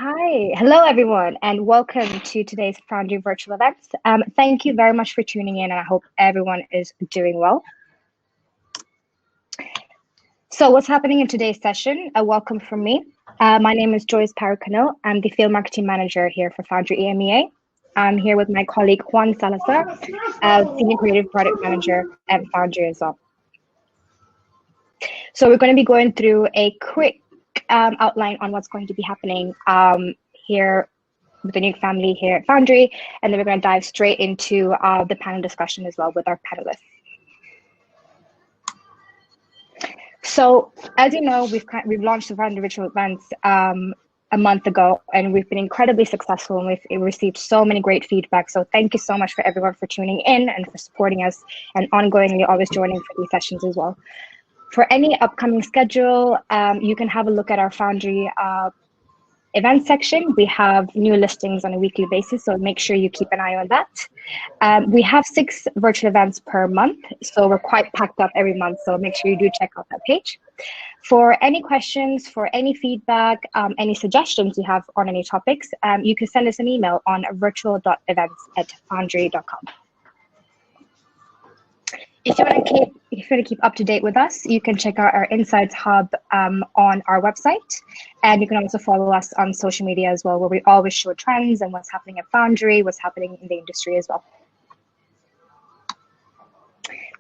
Hello everyone, and welcome to today's Foundry virtual event. Thank you very much for tuning in, and I hope everyone is doing well. So what's happening in today's session? A welcome from me. My name is Joyce Paracano. I'm the Field Marketing Manager here for Foundry EMEA. I'm here with my colleague Juan Salazar, Senior Creative Product Manager at Foundry as well. So we're going to be going through a quick outline on what's going to be happening here with the Nuke family here at Foundry, and then we're going to dive straight into the panel discussion as well with our panelists. So, as you know, we've launched the Foundry virtual events a month ago, and we've been incredibly successful, and we've received so many great feedback. So thank you so much for everyone for tuning in and for supporting us, and ongoingly always joining for these sessions as well. For any upcoming schedule, you can have a look at our Foundry event section. We have new listings on a weekly basis, so make sure you keep an eye on that. We have 6 virtual events per month, so we're quite packed up every month, so make sure you do check out that page. For any questions, for any feedback, any suggestions you have on any topics, you can send us an email on virtual.events@foundry.com. If you want to keep up to date with us, you can check out our Insights Hub on our website, and you can also follow us on social media as well, where we always show trends and what's happening at Foundry, what's happening in the industry as well.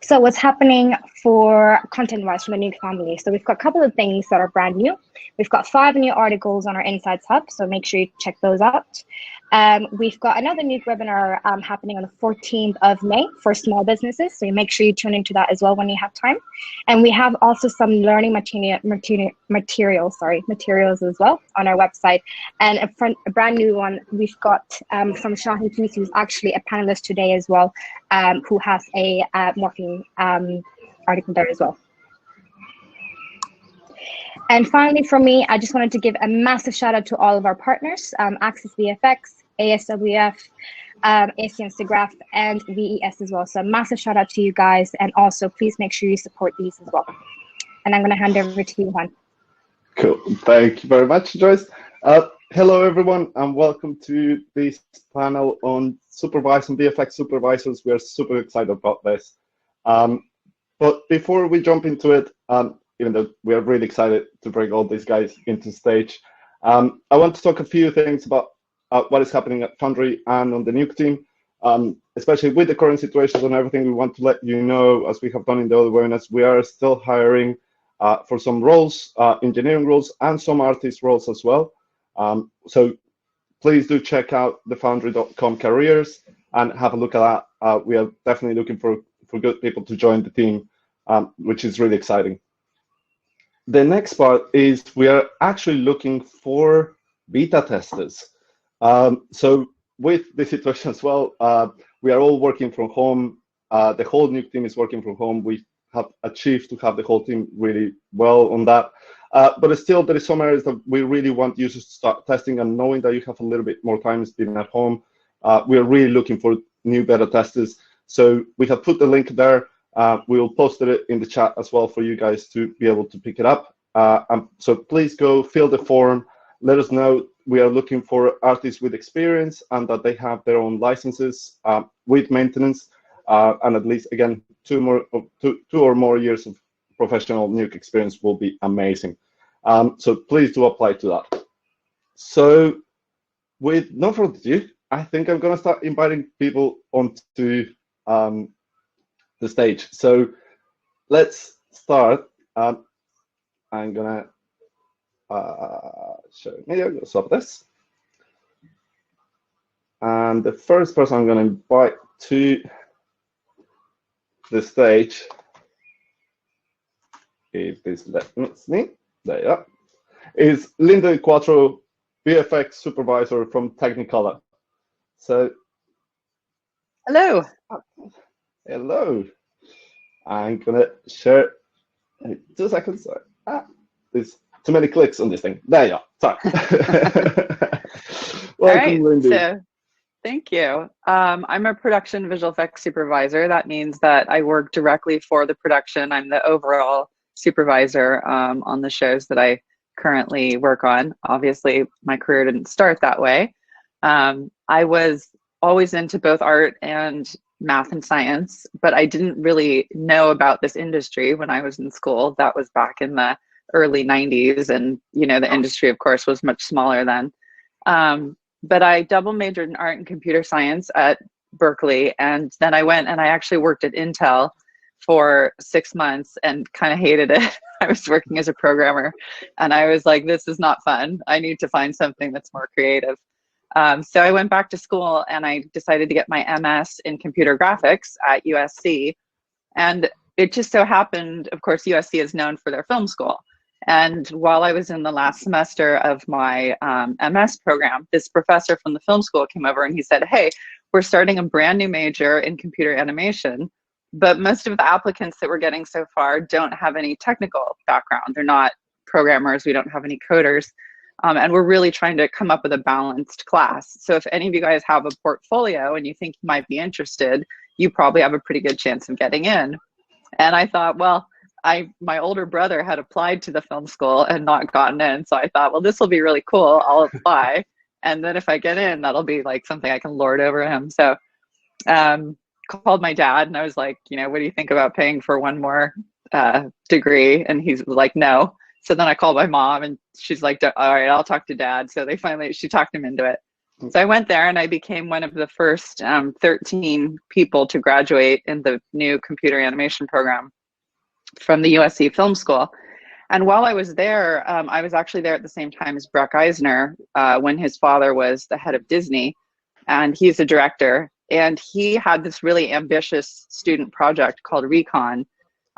So what's happening for content-wise from the Nuke family? So we've got a couple of things that are brand new. We've got 5 new articles on our Insights Hub, so make sure you check those out. We've got another Nuke webinar happening on the 14th of May for small businesses, so make sure you tune into that as well when you have time. And we have also some learning materials as well on our website. And a brand new one we've got from Shahin Toosi, who's actually a panelist today as well, who has a morphine article there as well. And finally, for me, I just wanted to give a massive shout out to all of our partners, Akers VFX, ASWF, AC Instagraph, and VES as well. So a massive shout out to you guys, and also please make sure you support these as well. And I'm going to hand over to you, Juan. Cool. Thank you very much, Joyce. Hello, everyone, and welcome to this panel on supervising VFX supervisors. We are super excited about this. But before we jump into it, even though we are really excited to bring all these guys into stage, I want to talk a few things about what is happening at Foundry and on the Nuke team, especially with the current situations and everything. We want to let you know, as we have done in the other webinars, we are still hiring for some roles, engineering roles, and some artist roles as well. So please do check out the foundry.com careers and have a look at that. We are definitely looking for good people to join the team, which is really exciting. The next part is we are actually looking for beta testers. So with the situation as well, we are all working from home. The whole Nuke team is working from home. We have achieved to have the whole team really well on that. But still, there is some areas that we really want users to start testing, and knowing that you have a little bit more time being at home, we are really looking for new beta testers. So we have put the link there. We'll post it in the chat as well for you guys to be able to pick it up. So please go fill the form. Let us know. We are looking for artists with experience and that they have their own licenses with maintenance, and at least, again, 2 or more years of professional Nuke experience will be amazing. So please do apply to that. So with no further ado, I think I'm going to start inviting people onto the stage. So let's start. I'm going to show me. I'm going to stop this. And the first person I'm going to invite to the stage, if this lets me, there you are, is Lindy Quattro, VFX supervisor from Technicolor. So, hello. Hello. I'm going to share 2 seconds. Sorry. There's too many clicks on this thing. There you are. Sorry. Welcome, all right, Lindy. So, thank you. I'm a production visual effects supervisor. That means that I work directly for the production. I'm the overall supervisor on the shows that I currently work on. Obviously, my career didn't start that way. I was always into both art and math and science, but I didn't really know about this industry when I was in school. That was back in the early 90s, and the industry, of course, was much smaller then. But I double majored in art and computer science at Berkeley, and then I went and I actually worked at Intel for 6 months and kind of hated it. I was working as a programmer, and I was like, this is not fun. I need to find something that's more creative. So I went back to school and I decided to get my MS in computer graphics at USC. And it just so happened, of course, USC is known for their film school. And while I was in the last semester of my MS program, this professor from the film school came over and he said, hey, we're starting a brand new major in computer animation, but most of the applicants that we're getting so far don't have any technical background. They're not programmers. We don't have any coders. And we're really trying to come up with a balanced class. So if any of you guys have a portfolio and you think you might be interested, you probably have a pretty good chance of getting in. And I thought, well, my older brother had applied to the film school and not gotten in. So I thought, well, this will be really cool. I'll apply. And then if I get in, that'll be like something I can lord over him. So called my dad and I was like, what do you think about paying for one more degree? And he's like, no. So then I called my mom and she's like, all right, I'll talk to dad. So she talked him into it. So I went there and I became one of the first 13 people to graduate in the new computer animation program from the USC Film School. And while I was there, I was actually there at the same time as Breck Eisner when his father was the head of Disney, and he's a director. And he had this really ambitious student project called Recon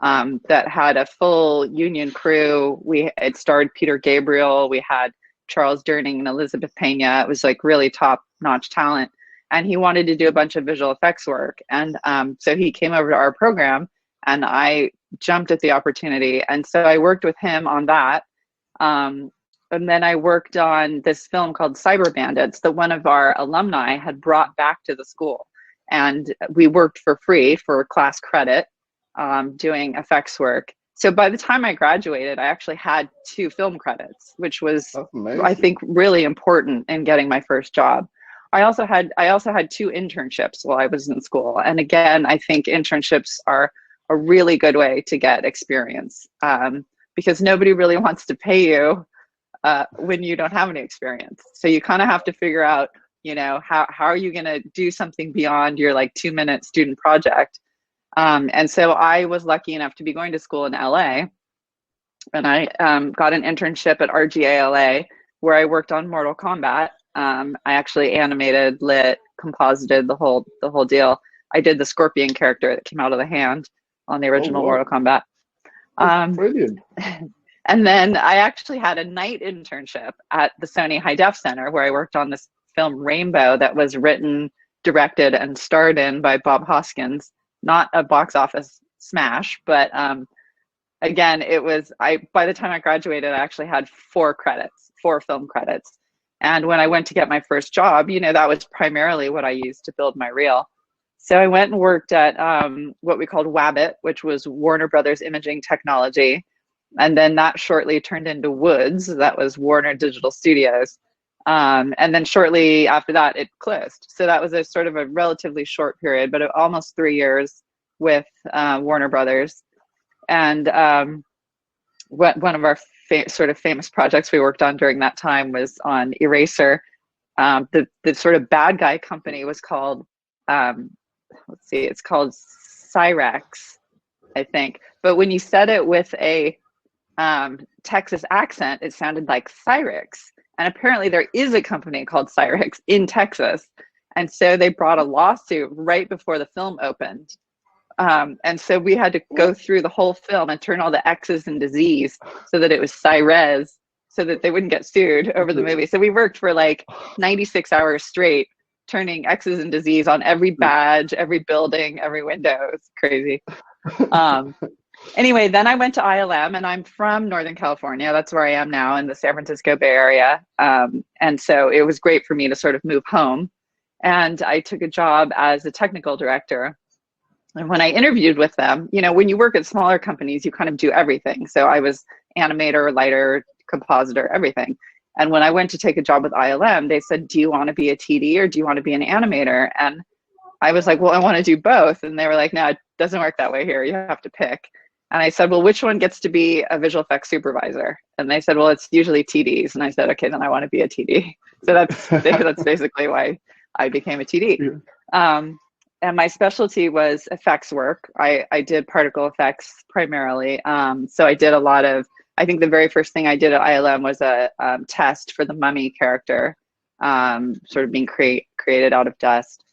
that had a full union crew. It starred Peter Gabriel. We had Charles Durning and Elizabeth Pena. It was like really top-notch talent. And he wanted to do a bunch of visual effects work. And so he came over to our program and I jumped at the opportunity. And so I worked with him on that. And then I worked on this film called Cyber Bandits that one of our alumni had brought back to the school. And we worked for free for class credit doing effects work. So by the time I graduated, I actually had 2 film credits, which was, I think, really important in getting my first job. I also had 2 internships while I was in school. And again, I think internships are a really good way to get experience because nobody really wants to pay you when you don't have any experience. So you kind of have to figure out, how are you going to do something beyond your 2-minute student project? And so I was lucky enough to be going to school in LA, and I got an internship at RGA LA where I worked on Mortal Kombat. I actually animated, lit, composited the whole deal. I did the scorpion character that came out of the hand on the original Mortal Kombat. Brilliant. And then I actually had a night internship at the Sony High Def Center where I worked on this film Rainbow that was written, directed, and starred in by Bob Hoskins. Not a box office smash, but again, by the time I graduated, I actually had 4 film credits. And when I went to get my first job, that was primarily what I used to build my reel. So I went and worked at what we called Wabbit, which was Warner Brothers Imaging Technology. And then that shortly turned into Woods, that was Warner Digital Studios. And then shortly after that, it closed. So that was a sort of a relatively short period, but almost 3 years with Warner Brothers. And one of our sort of famous projects we worked on during that time was on Eraser. The sort of bad guy company was called, it's called Cyrex, I think. But when you said it with a Texas accent, it sounded like Cyrex. And apparently there is a company called Cyrex in Texas. And so they brought a lawsuit right before the film opened. And so we had to go through the whole film and turn all the X's into Z's so that it was Cyrez, so that they wouldn't get sued over the movie. So we worked for 96 hours straight, turning X's into Z's on every badge, every building, every window. It's crazy. Anyway, then I went to ILM, and I'm from Northern California. That's where I am now, in the San Francisco Bay Area. And so it was great for me to sort of move home. And I took a job as a technical director. And when I interviewed with them, when you work at smaller companies, you kind of do everything. So I was animator, lighter, compositor, everything. And when I went to take a job with ILM, they said, do you want to be a TD or do you want to be an animator? And I was like, well, I want to do both. And they were like, no, it doesn't work that way here. You have to pick. And I said, well, which one gets to be a visual effects supervisor? And they said, well, it's usually TDs. And I said, okay, then I want to be a TD. So that's basically why I became a TD. And my specialty was effects work. I did particle effects primarily. So I did a lot of, I think the very first thing I did at ILM was a test for the mummy character, sort of being created out of dust.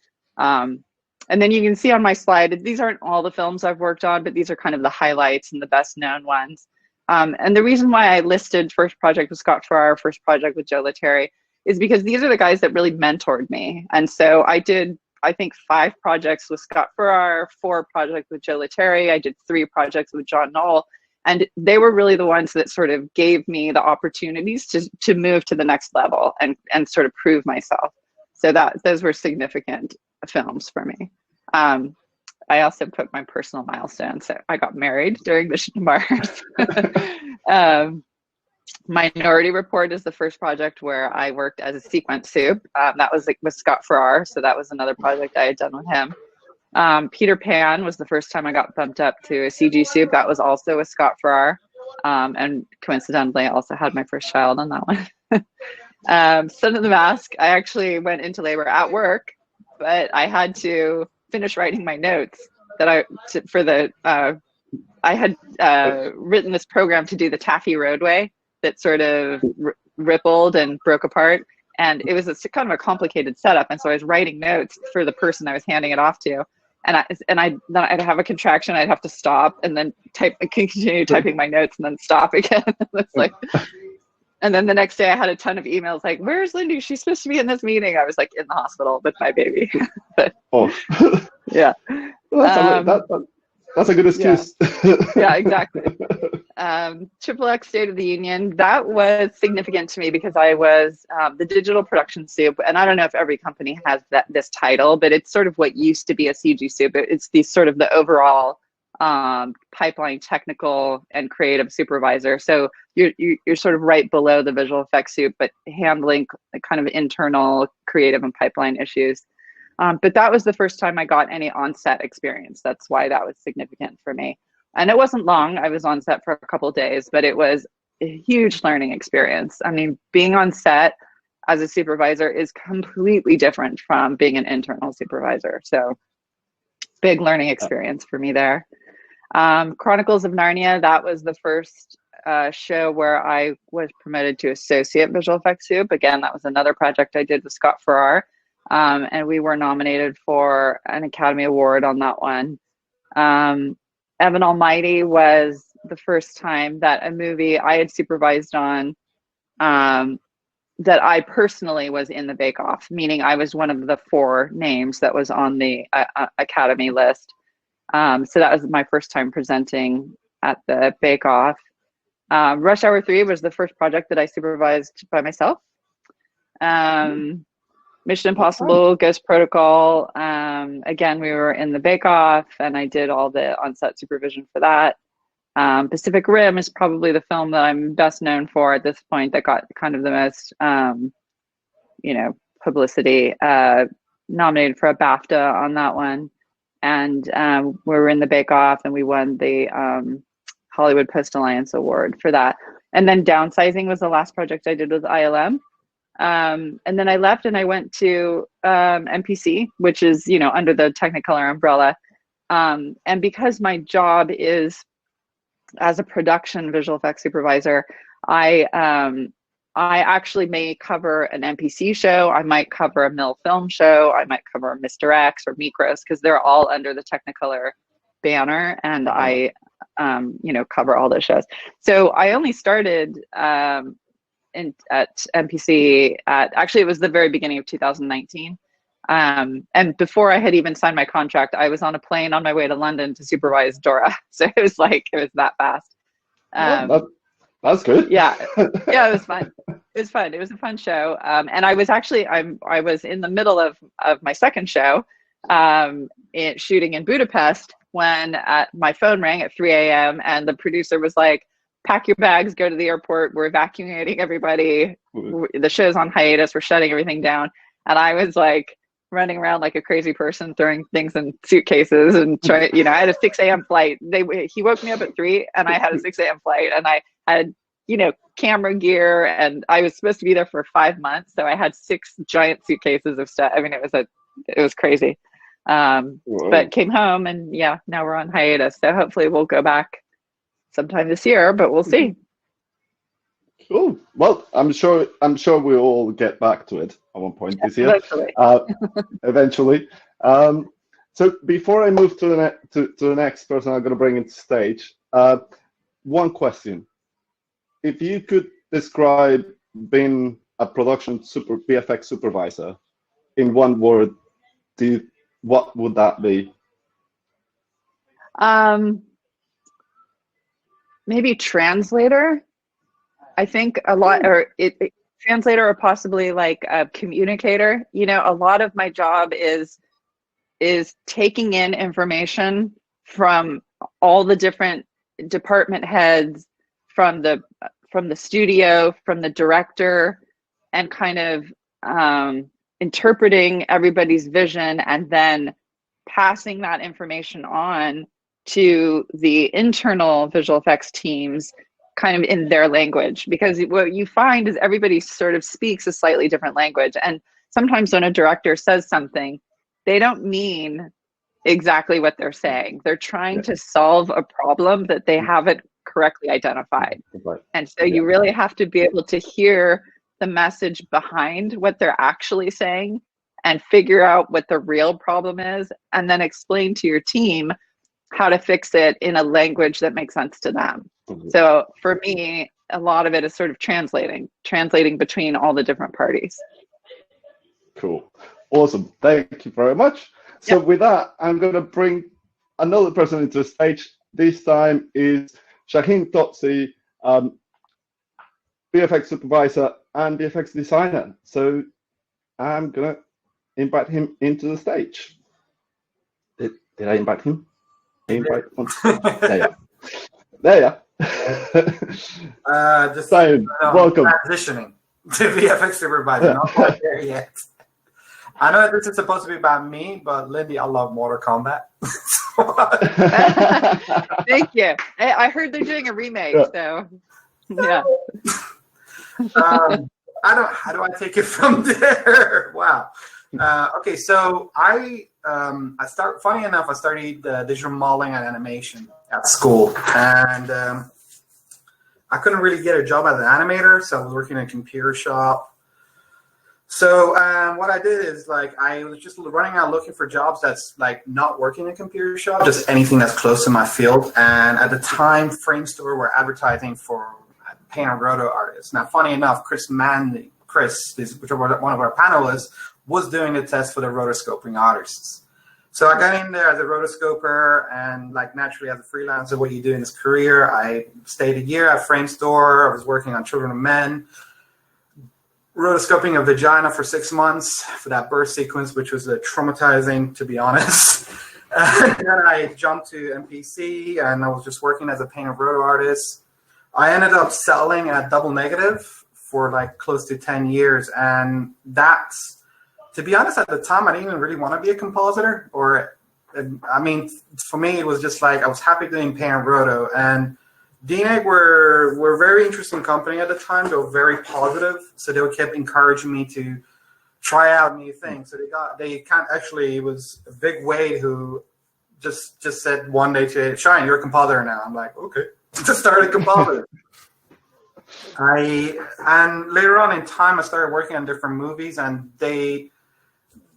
And then you can see on my slide, these aren't all the films I've worked on, but these are kind of the highlights and the best known ones. And the reason why I listed first project with Scott Farrar, first project with Joe Letteri, is because these are the guys that really mentored me. And so I did, I think, 5 projects with Scott Farrar, 4 projects with Joe Letteri. I did 3 projects with John Knoll. And they were really the ones that sort of gave me the opportunities to move to the next level and sort of prove myself. So those were significant films for me. I also put my personal milestone. So I got married during the Mars. Minority Report is the first project where I worked as a sequence soup. That was with Scott Farrar. So that was another project I had done with him. Peter Pan was the first time I got bumped up to a CG soup. That was also with Scott Farrar. And coincidentally, I also had my first child on that one. Son of the Mask, I actually went into labor at work, but I had to finish writing my notes that I had written this program to do the taffy roadway that sort of rippled and broke apart. And it was kind of a complicated setup. And so I was writing notes for the person I was handing it off to. And I'd have a contraction, I'd have to stop and then continue typing my notes and then stop again. It's like, and then the next day I had a ton of emails like, where's Lindy? She's supposed to be in this meeting. I was like in the hospital with my baby. But, yeah. Well, that's a good excuse. Yeah, exactly. XXX State of the Union, that was significant to me because I was the digital production soup, and I don't know if every company has this title, but it's sort of what used to be a CG soup. It's the sort of the overall pipeline technical and creative supervisor. So you're sort of right below the visual effects soup, but handling kind of internal creative and pipeline issues. But that was the first time I got any on-set experience. That's why that was significant for me. And it wasn't long. I was on set for a couple of days, but it was a huge learning experience. I mean, being on set as a supervisor is completely different from being an internal supervisor. So big learning experience for me there. Chronicles of Narnia, that was the first show where I was promoted to associate visual effects soup. Again, that was another project I did with Scott Farrar. And we were nominated for an Academy Award on that one. Evan Almighty was the first time that a movie I had supervised on that I personally was in the bake-off, meaning I was one of the 4 names that was on the Academy list. So that was my first time presenting at the bake-off. Rush Hour 3 was the first project that I supervised by myself. Mission Impossible, Ghost Protocol. Again, we were in the bake-off and I did all the on-set supervision for that. Pacific Rim is probably the film that I'm best known for at this point that got kind of the most, publicity. Nominated for a BAFTA on that one. And we were in the bake-off and we won the Hollywood Post Alliance Award for that. And then Downsizing was the last project I did with ILM. And then I left and I went to MPC, which is, under the Technicolor umbrella. And because my job is as a production visual effects supervisor, I actually may cover an MPC show. I might cover a Mill Film show. I might cover Mr. X or Mikros because they're all under the Technicolor banner. And I, cover all those shows. So I only started at MPC actually it was the very beginning of 2019. And before I had even signed my contract, I was on a plane on my way to London to supervise Dora. So it was that fast. That's good. Yeah, it was fun. It was fun. It was a fun show. And I was actually, I was in the middle of my second show, shooting in Budapest when my phone rang at 3 a.m. and the producer was like, pack your bags, go to the airport. We're evacuating everybody. The show's on hiatus. We're shutting everything down. And I was like running around like a crazy person, throwing things in suitcases and trying, I had a 6 a.m. flight. He woke me up at 3 and I had a 6 a.m. flight, and I had, camera gear, and I was supposed to be there for 5 months. So I had 6 giant suitcases of stuff. I mean, it was crazy. But came home, and now we're on hiatus. So hopefully we'll go back sometime this year, but we'll see. Cool. Well, I'm sure we'll all get back to it at one point this year. Eventually. So before I move to the next person I'm going to bring into stage, one question. If you could describe being a production VFX supervisor in one word, what would that be? Maybe translator. I think a lot, or translator, or possibly like a communicator. A lot of my job is taking in information from all the different department heads, from the studio, from the director, and kind of interpreting everybody's vision and then passing that information on to the internal visual effects teams kind of in their language, because what you find is everybody sort of speaks a slightly different language. And sometimes when a director says something, they don't mean exactly what they're saying. They're trying to solve a problem that they haven't correctly identified. And so you really have to be able to hear the message behind what they're actually saying and figure out what the real problem is, and then explain to your team how to fix it in a language that makes sense to them. So for me, a lot of it is sort of translating between all the different parties. Cool. Awesome. Thank you very much. So with that, I'm going to bring another person into the stage. This time is Shahin Toosi, VFX supervisor and VFX designer. So I'm going to invite him into the stage. Did I invite him? There you are. Just welcome. Transitioning to VFX supervisor. Not quite there yet. I know this is supposed to be about me, but Lindy, I love Mortal Kombat. Thank you. I heard they're doing a remake, so yeah. How do I take it from there? Wow. Okay, so I studied digital modeling and animation at school, and I couldn't really get a job as an animator, so I was working in a computer shop. So what I did is I was just running out looking for jobs that's not working in a computer shop, just anything that's close to my field. And at the time, Framestore were advertising for paint and roto artists. Now, funny enough, Chris, which was one of our panelists, was doing the test for the rotoscoping artists. So I got in there as a rotoscoper, and naturally as a freelancer, what you do in this career, I stayed a year at Framestore. I was working on Children of Men, rotoscoping a vagina for 6 months for that birth sequence, which was traumatizing, to be honest. And then I jumped to MPC, and I was just working as a paint and roto artist. I ended up selling at Double Negative for close to 10 years. And that's, to be honest, at the time, I didn't even really want to be a compositor. For me, it was just I was happy doing paint and roto. And DNEG were a very interesting company at the time. They were very positive. So they kept encouraging me to try out new things. So it was a big Wade who just said one day to Shahin, you're a compositor now. I'm like, okay. Just started compositing. And later on in time, I started working on different movies, and they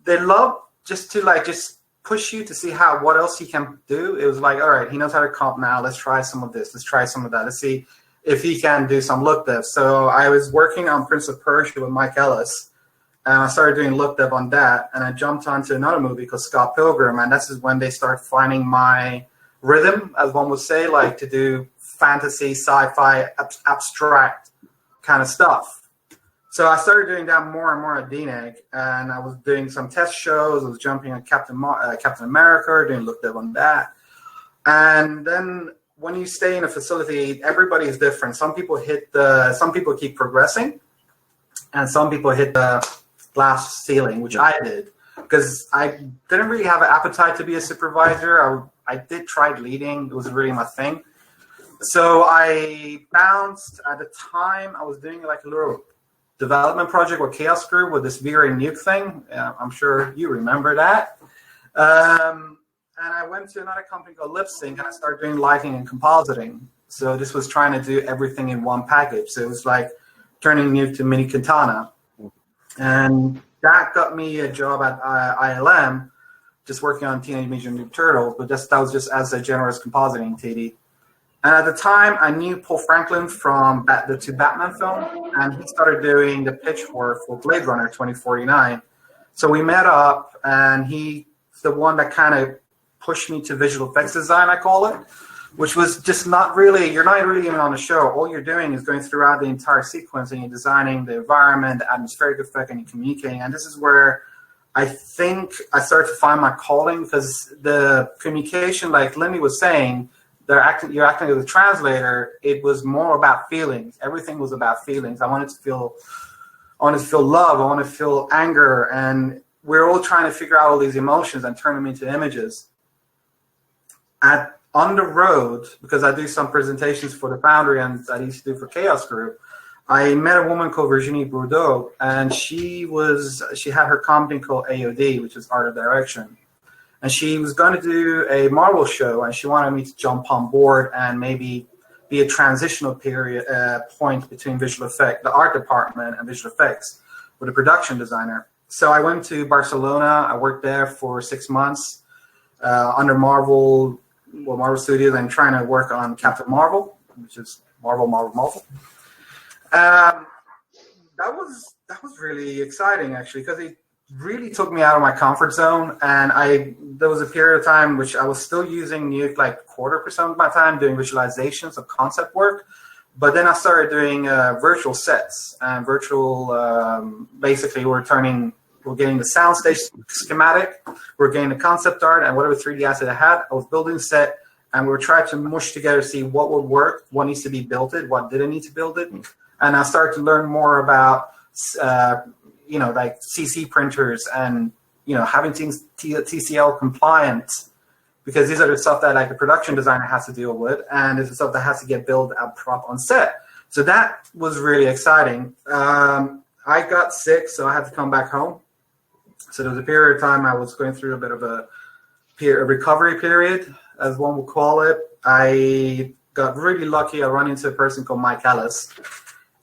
love just to just push you to see what else he can do. It was all right, he knows how to comp now. Let's try some of this. Let's try some of that. Let's see if he can do some look dev. So I was working on Prince of Persia with Mike Ellis, and I started doing look dev on that. And I jumped onto another movie called Scott Pilgrim, and this is when they start finding my rhythm, as one would say, to do fantasy, sci-fi, abstract kind of stuff. So I started doing that more and more at DNEG, and I was doing some test shows. I was jumping on Captain America, doing look dev on that. And then when you stay in a facility, everybody is different. Some people keep progressing, and some people hit the glass ceiling, which I did, because I didn't really have an appetite to be a supervisor. I did try leading. It wasn't really my thing. So I bounced. At the time, I was doing like a little development project with Chaos Group with this V-Ray nuke thing. I'm sure you remember that. And I went to another company called Lip Sync, and I started doing lighting and compositing. So this was trying to do everything in one package. So it was like turning nuke to mini katana. And that got me a job at ILM, just working on Teenage Mutant Ninja Turtles, but that was just as a generous compositing TD. And at the time, I knew Paul Franklin from the two Batman film, and he started doing the pitch work for Blade Runner 2049. So we met up, and he's the one that kind of pushed me to visual effects design, I call it, which was just not really, you're not really even on the show. All you're doing is going throughout the entire sequence, and you're designing the environment, the atmospheric effect, and you're communicating. And this is where I think I started to find my calling, because the communication, like Lindy was saying, you're acting as a translator. It was more about feelings. Everything was about feelings. I wanted to feel love. I wanted to feel anger. And we're all trying to figure out all these emotions and turn them into images. On the road, because I do some presentations for the Foundry and I used to do for Chaos Group, I met a woman called Virginie Bourdeau, and she had her company called AOD, which is Art of Direction. And she was going to do a Marvel show, and she wanted me to jump on board and maybe be a transitional point between visual effect, the art department, and visual effects with a production designer. So I went to Barcelona. I worked there for 6 months under Marvel Studios, and trying to work on Captain Marvel, which is Marvel. That was really exciting, actually, because it really took me out of my comfort zone. And there was a period of time which I was still using Nuke like 1/4% of my time doing visualizations of concept work. But then I started doing virtual sets and basically we're getting the soundstage schematic, we're getting the concept art, and whatever 3D asset I had, I was building a set, and we were trying to mush together, see what would work, what needs to be built, what didn't need to build it. And I started to learn more about like CC printers and, having things TCL compliant, because these are the stuff that like the production designer has to deal with, and it's the stuff that has to get built out prop on set. So that was really exciting. I got sick, so I had to come back home. So there was a period of time I was going through a bit of a recovery period, as one would call it. I got really lucky. I ran into a person called Mike Ellis,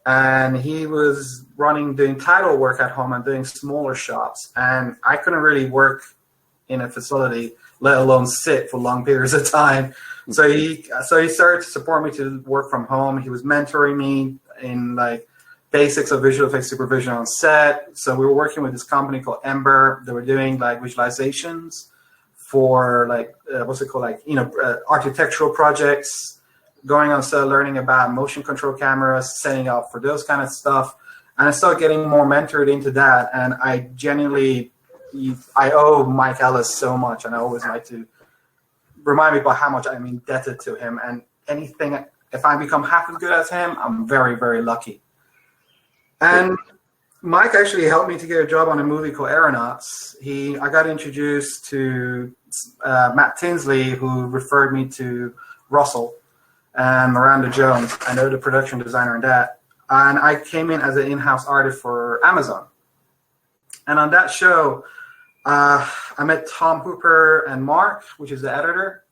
and he was doing title work at home and doing smaller shops. And I couldn't really work in a facility, let alone sit for long periods of time. So he started to support me to work from home. He was mentoring me in like basics of visual effects supervision on set. So we were working with this company called Ember. They were doing like visualizations for like architectural projects, going on set, learning about motion control cameras, setting up for those kind of stuff. And I started getting more mentored into that. And I owe Mike Ellis so much, and I always like to remind me about how much I'm indebted to him. And if I become half as good as him, I'm very, very lucky. And Mike actually helped me to get a job on a movie called Aeronauts. I got introduced to Matt Tinsley, who referred me to Russell and Miranda Jones. I know the production designer in that. And I came in as an in-house artist for Amazon. And on that show, I met Tom Hooper and Mark, which is the editor.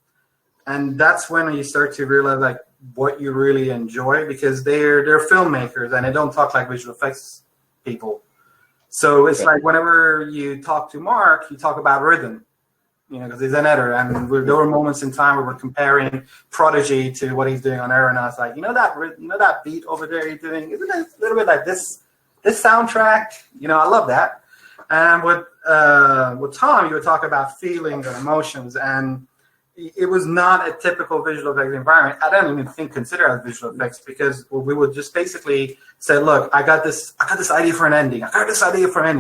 And that's when you start to realize like what you really enjoy, because they're filmmakers and they don't talk like visual effects people. So it's like whenever you talk to Mark, you talk about rhythm, because he's an editor. And there were moments in time where we're comparing Prodigy to what he's doing on Aeronauts. Like, that beat over there you're doing, isn't it a little bit like this soundtrack? I love that. And with Tom, you would talk about feelings and emotions, and it was not a typical visual effects environment. I don't even consider it as visual effects, because we would just basically say, look, I got this idea for an ending.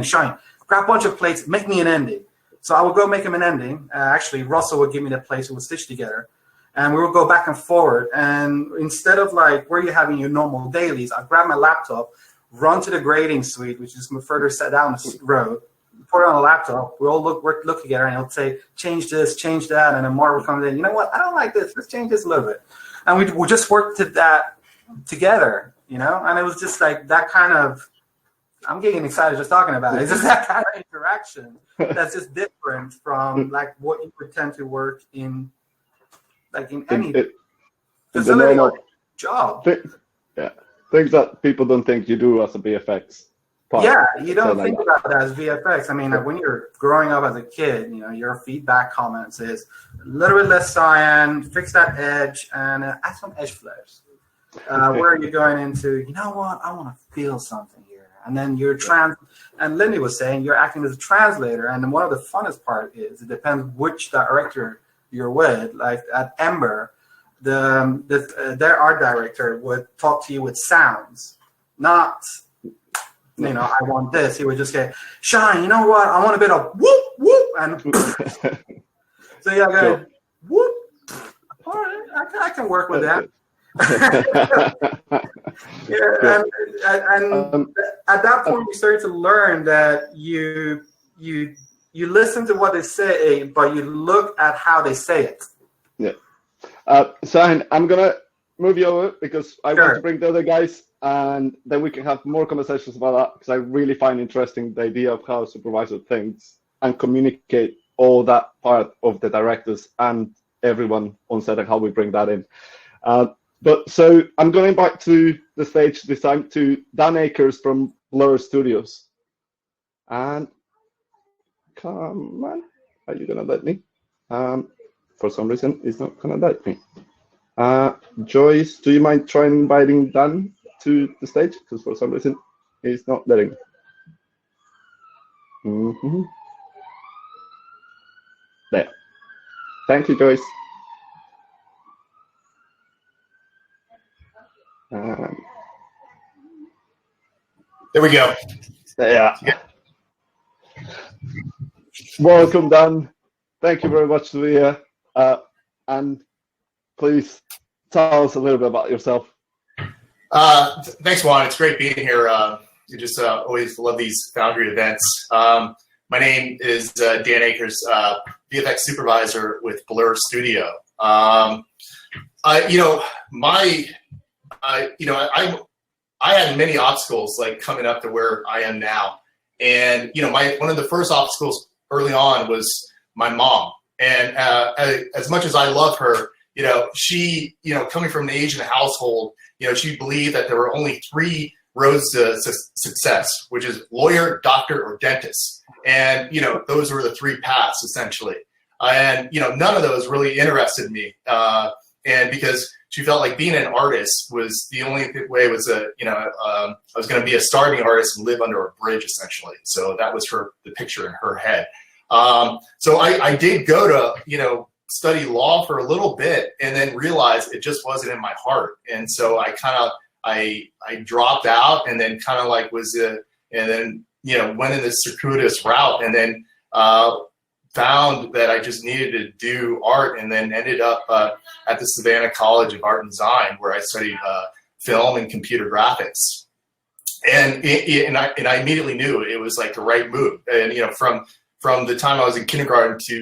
Shahin, grab a bunch of plates, make me an ending. So I would go make him an ending. Actually, Russell would give me the plates, we would stitch together. And we would go back and forward. And instead of like where you're having your normal dailies, I'd grab my laptop, run to the grading suite, which is further set down the road, put it on a laptop. We all look together, and he'll say, change this, change that. And then Mark would come in, you know what? I don't like this. Let's change this a little bit. And we just worked that together, you know? And it was just like that kind of, I'm getting excited just talking about it. It's just that kind of interaction that's just different from like what you would tend to work in, like in any facility or job. Things that people don't think you do as a VFX part. Yeah, you don't think about that as VFX. I mean, like when you're growing up as a kid, you know, your feedback comments is a little bit less cyan, fix that edge, and add some edge flares. Where are you going into, you know what, I want to feel something here. And then you're and Lindy was saying you're acting as a translator. And one of the funnest part is it depends which director you're with. Like at Ember, their art director would talk to you with sounds, not, you know, I want this. He would just say, Shahin, you know what? I want a bit of whoop, whoop. And so yeah, go, whoop. All right, I can work with that. Yeah, and at that point, you start to learn that you listen to what they say, but you look at how they say it. Yeah. Shahin, I'm gonna move you over because I want to bring the other guys, and then we can have more conversations about that, because I really find interesting the idea of how a supervisor thinks and communicate all that part of the directors and everyone on set and how we bring that in. But so I'm going back to the stage this time to Dan Akers from Blur Studios. And come on, are you gonna let me? For some reason, it's not gonna let me. Joyce, do you mind trying inviting Dan to the stage? Because for some reason, it's not letting. There. Thank you, Joyce. There we go. Yeah. Welcome, Dan. Thank you very much to be here. And please tell us a little bit about yourself. Thanks, Juan. It's great being here. You just always love these Foundry events. My name is Dan Akers, VFX supervisor with Blur Studio. I had many obstacles like coming up to where I am now. And, you know, one of the first obstacles early on was my mom. And as much as I love her, you know, she, you know, coming from an Asian household, you know, she believed that there were only 3 roads to success, which is lawyer, doctor, or dentist. And, you know, those were the 3 paths essentially. And, you know, none of those really interested me. And because she felt like being an artist was the only way was I was going to be a starving artist and live under a bridge essentially. So that was the picture in her head. So I did go to, you know, study law for a little bit and then realized it just wasn't in my heart. And so I dropped out and then kind of like and then, you know, went in this circuitous route and then, found that I just needed to do art, and then ended up at the Savannah College of Art and Design, where I studied film and computer graphics. And I immediately knew it was like the right move. And you know, from the time I was in kindergarten to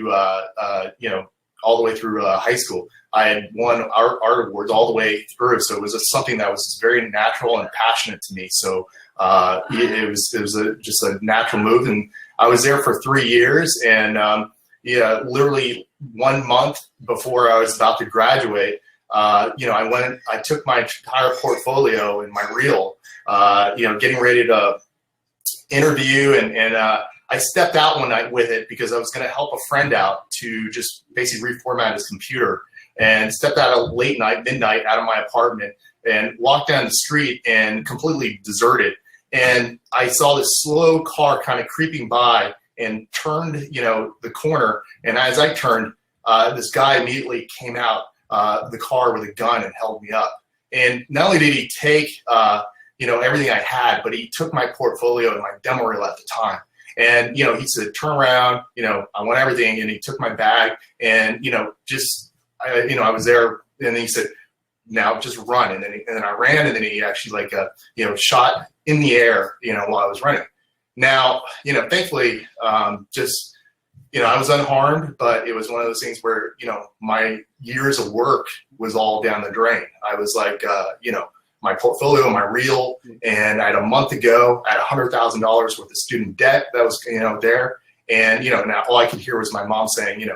you know, all the way through high school, I had won art awards all the way through. So it was something that was very natural and passionate to me. So it was just a natural move, and I was there for 3 years, and literally 1 month before I was about to graduate, you know, I took my entire portfolio and my reel, you know, getting ready to interview, and I stepped out one night with it because I was going to help a friend out to just basically reformat his computer, and stepped out at late night, midnight, out of my apartment and walked down the street and completely deserted. And I saw this slow car kind of creeping by and turned, you know, the corner. And as I turned, this guy immediately came out the car with a gun and held me up. And not only did he take, you know, everything I had, but he took my portfolio and my demo reel at the time. And, you know, he said, turn around, you know, I want everything. And he took my bag and, you know, just, I was there, and then he said, now just run. And then I ran, and then he actually shot in the air, while I was running. Now, thankfully, I was unharmed, but it was one of those things where, my years of work was all down the drain. I was like, my portfolio, my reel, and I had a month ago, I had $100,000 worth of student debt that was, there. And, now all I could hear was my mom saying,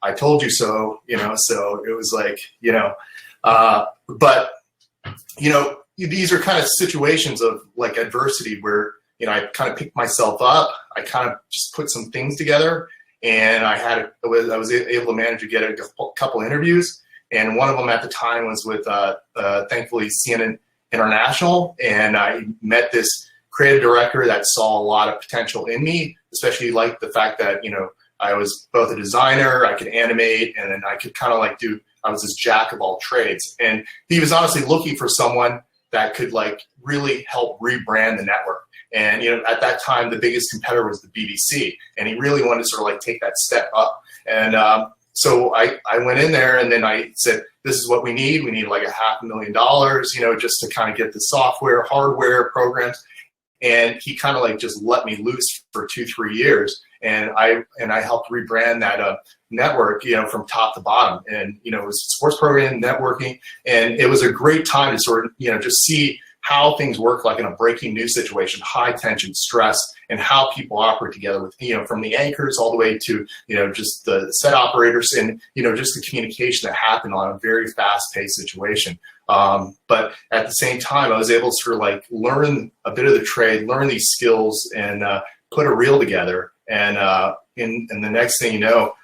I told you so, so it was like, but, these are kind of situations of like adversity where, I kind of picked myself up. I kind of just put some things together, and I was able to manage to get a couple interviews. And one of them at the time was with, thankfully, CNN International. And I met this creative director that saw a lot of potential in me, especially like the fact that, I was both a designer, I could animate, and then I could kind of like I was this jack of all trades. And he was honestly looking for someone that could like really help rebrand the network. And, at that time, the biggest competitor was the BBC, and he really wanted to sort of like take that step up. And so I went in there, and then I said, this is what we need. We need like $500,000, just to kind of get the software, hardware programs. And he kind of like just let me loose for 2-3 years. And I helped rebrand that network, from top to bottom. And, it was sports programming, networking, and it was a great time to sort of, just see how things work like in a breaking news situation, high tension, stress, and how people operate together with, from the anchors all the way to, just the set operators and, just the communication that happened on a very fast-paced situation. But at the same time, I was able to sort of like learn a bit of the trade, learn these skills, and put a reel together. And the next thing I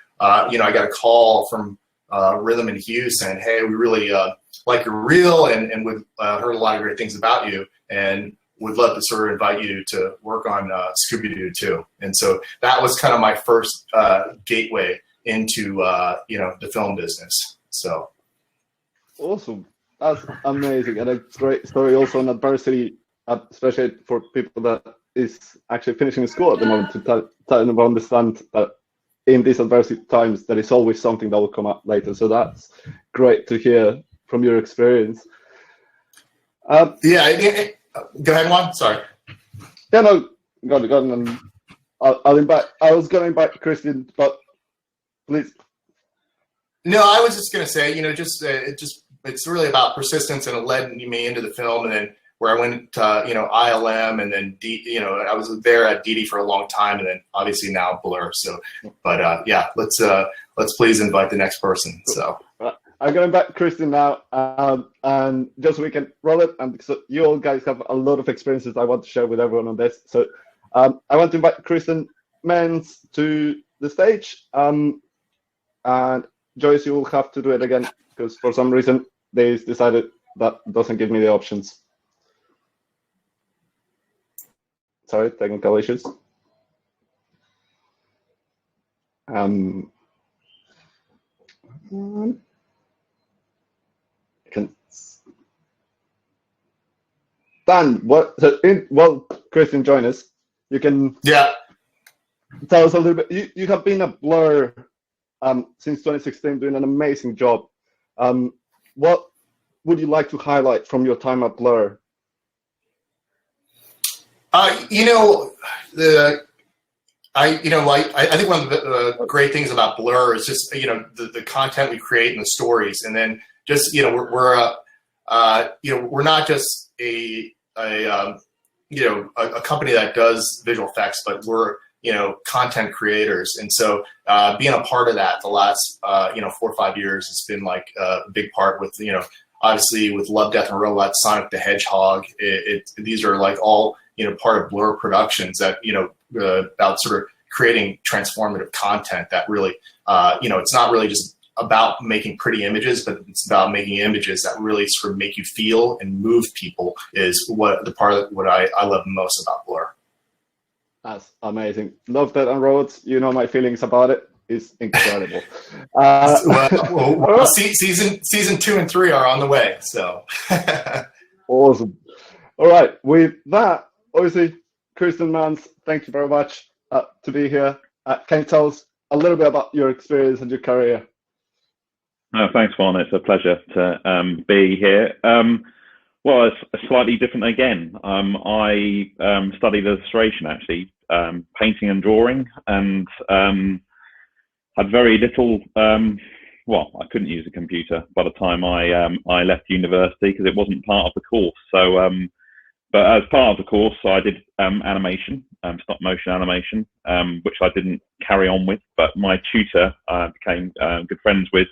got a call from Rhythm and Hughes saying, hey, we really like your reel, and we've heard a lot of great things about you, and would love to sort of invite you to work on Scooby-Doo too. And so that was kind of my first gateway into the film business. So awesome. That's amazing, and a great story also on adversity, especially for people that is actually finishing school at the moment, to tell them to understand that in these adversity times, there is always something that will come up later. So that's great to hear from your experience. Go ahead, Juan. Sorry. Yeah, no, go on. And I'll invite. I was going to invite Christian, but please. No, I was just going to say, it's really about persistence, and it led me into the film, and then where I went to, ILM, and then I was there at DD for a long time, and then obviously now Blur. So, but let's please invite the next person. So I'm going back Christian now, and just so we can roll it, and so you all guys have a lot of experiences I want to share with everyone on this. So I want to invite Christian Manz to the stage, and Joyce, you will have to do it again because for some reason they decided that doesn't give me the options. Sorry, technical issues. Dan, Christian, join us. You can tell us a little bit. You have been at Blur since 2016, doing an amazing job. What would you like to highlight from your time at Blur? I think one of the great things about Blur is just the content we create and the stories, and then just we're not just a company that does visual effects, but we're content creators, and so being a part of that the last 4 or 5 years has been like a big part with obviously with Love, Death and Robots, Sonic the Hedgehog. These are like all part of Blur Productions that about sort of creating transformative content that really it's not really just about making pretty images, but it's about making images that really sort of make you feel and move people is what the part of what I love most about Blur. That's amazing. Love Death and Robots. My feelings about it. It's incredible. Season 2 and 3 are on the way. So awesome. All right. With that, obviously, Christian Manz, thank you very much to be here. Can you tell us a little bit about your experience and your career? Thanks, Juan. It's a pleasure to be here. Well, it's slightly different again. I studied illustration, actually, painting and drawing, and had very little. Well, I couldn't use a computer by the time I left university because it wasn't part of the course. So, but as part of the course, I did animation, stop motion animation, which I didn't carry on with. But my tutor I became good friends with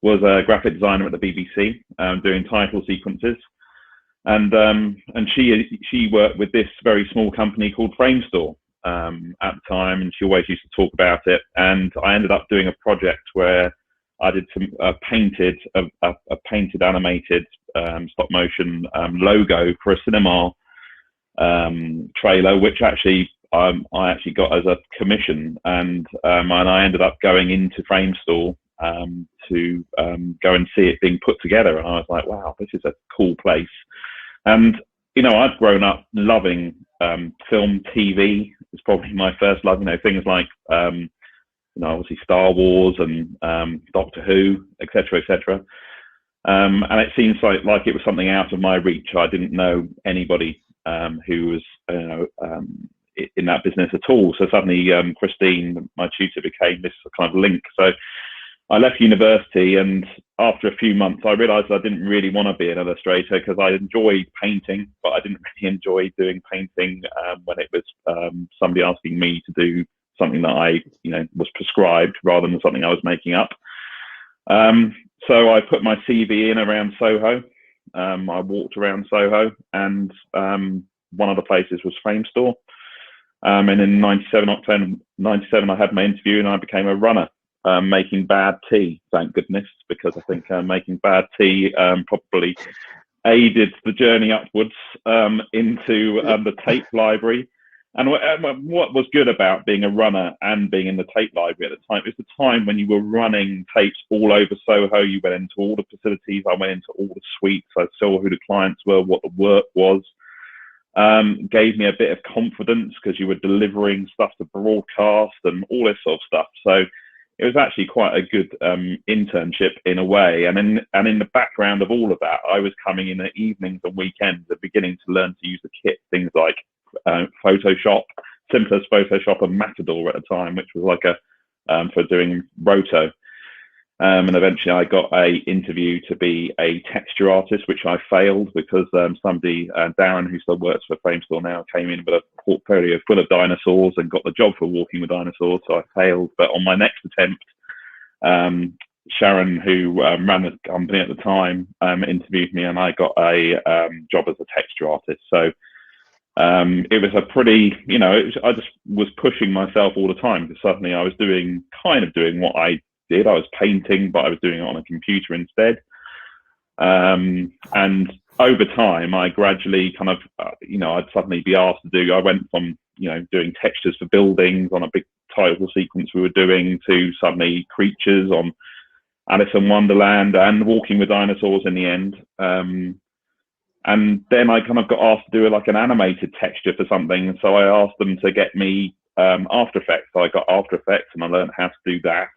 was a graphic designer at the BBC, doing title sequences. And she worked with this very small company called Framestore at the time, and she always used to talk about it. And I ended up doing a project where I did some painted animated stop motion logo for a cinema trailer, which actually I actually got as a commission, and I ended up going into Framestore to go and see it being put together. And I was like, wow, this is a cool place. And, you know, I'd grown up loving film, TV. It's probably my first love, you know, things like, you know, obviously Star Wars and Doctor Who, etc., etc. And it seems like it was something out of my reach. I didn't know anybody who was, you know, in that business at all. So suddenly Christine, my tutor, became this kind of link. So I left university, and after a few months, I realized I didn't really want to be an illustrator because I enjoyed painting, but I didn't really enjoy doing painting when it was somebody asking me to do something that I, you know, was prescribed rather than something I was making up. So I put my CV in around Soho. I walked around Soho, and one of the places was Framestore. And in October 97, I had my interview, and I became a runner. Making bad tea, thank goodness, because I think making bad tea probably aided the journey upwards into the tape library. And what was good about being a runner and being in the tape library at the time, it was the time when you were running tapes all over Soho. You went into all the facilities, I went into all the suites, I saw who the clients were, what the work was. Gave me a bit of confidence because you were delivering stuff to broadcast and all this sort of stuff. So it was actually quite a good internship in a way. And in the background of all of that, I was coming in the evenings and weekends and beginning to learn to use the kit, things like Photoshop, simplest Photoshop and Matador at the time, which was like for doing roto. And eventually I got a interview to be a texture artist, which I failed because somebody, Darren, who still works for Framestore now, came in with a portfolio full of dinosaurs and got the job for Walking with Dinosaurs. So I failed. But on my next attempt, Sharon, who ran the company at the time, interviewed me, and I got a job as a texture artist. So it was a pretty, you know, I just was pushing myself all the time because suddenly I was doing what I did. I was painting, but I was doing it on a computer instead. And over time, I gradually kind of, you know, I'd suddenly be asked to do, I went from, you know, doing textures for buildings on a big title sequence we were doing to suddenly creatures on Alice in Wonderland and Walking with Dinosaurs in the end. And then I kind of got asked to do like an animated texture for something. And so I asked them to get me After Effects. So I got After Effects and I learned how to do that.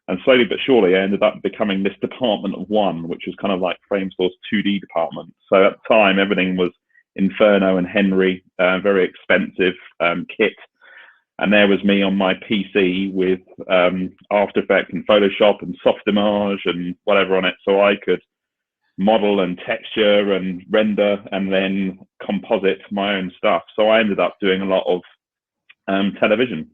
And slowly but surely, I ended up becoming this department of one, which was kind of like Framestore's 2D department. So at the time, everything was Inferno and Henry, very expensive kit. And there was me on my PC with After Effects and Photoshop and Softimage and whatever on it. So I could model and texture and render and then composite my own stuff. So I ended up doing a lot of television.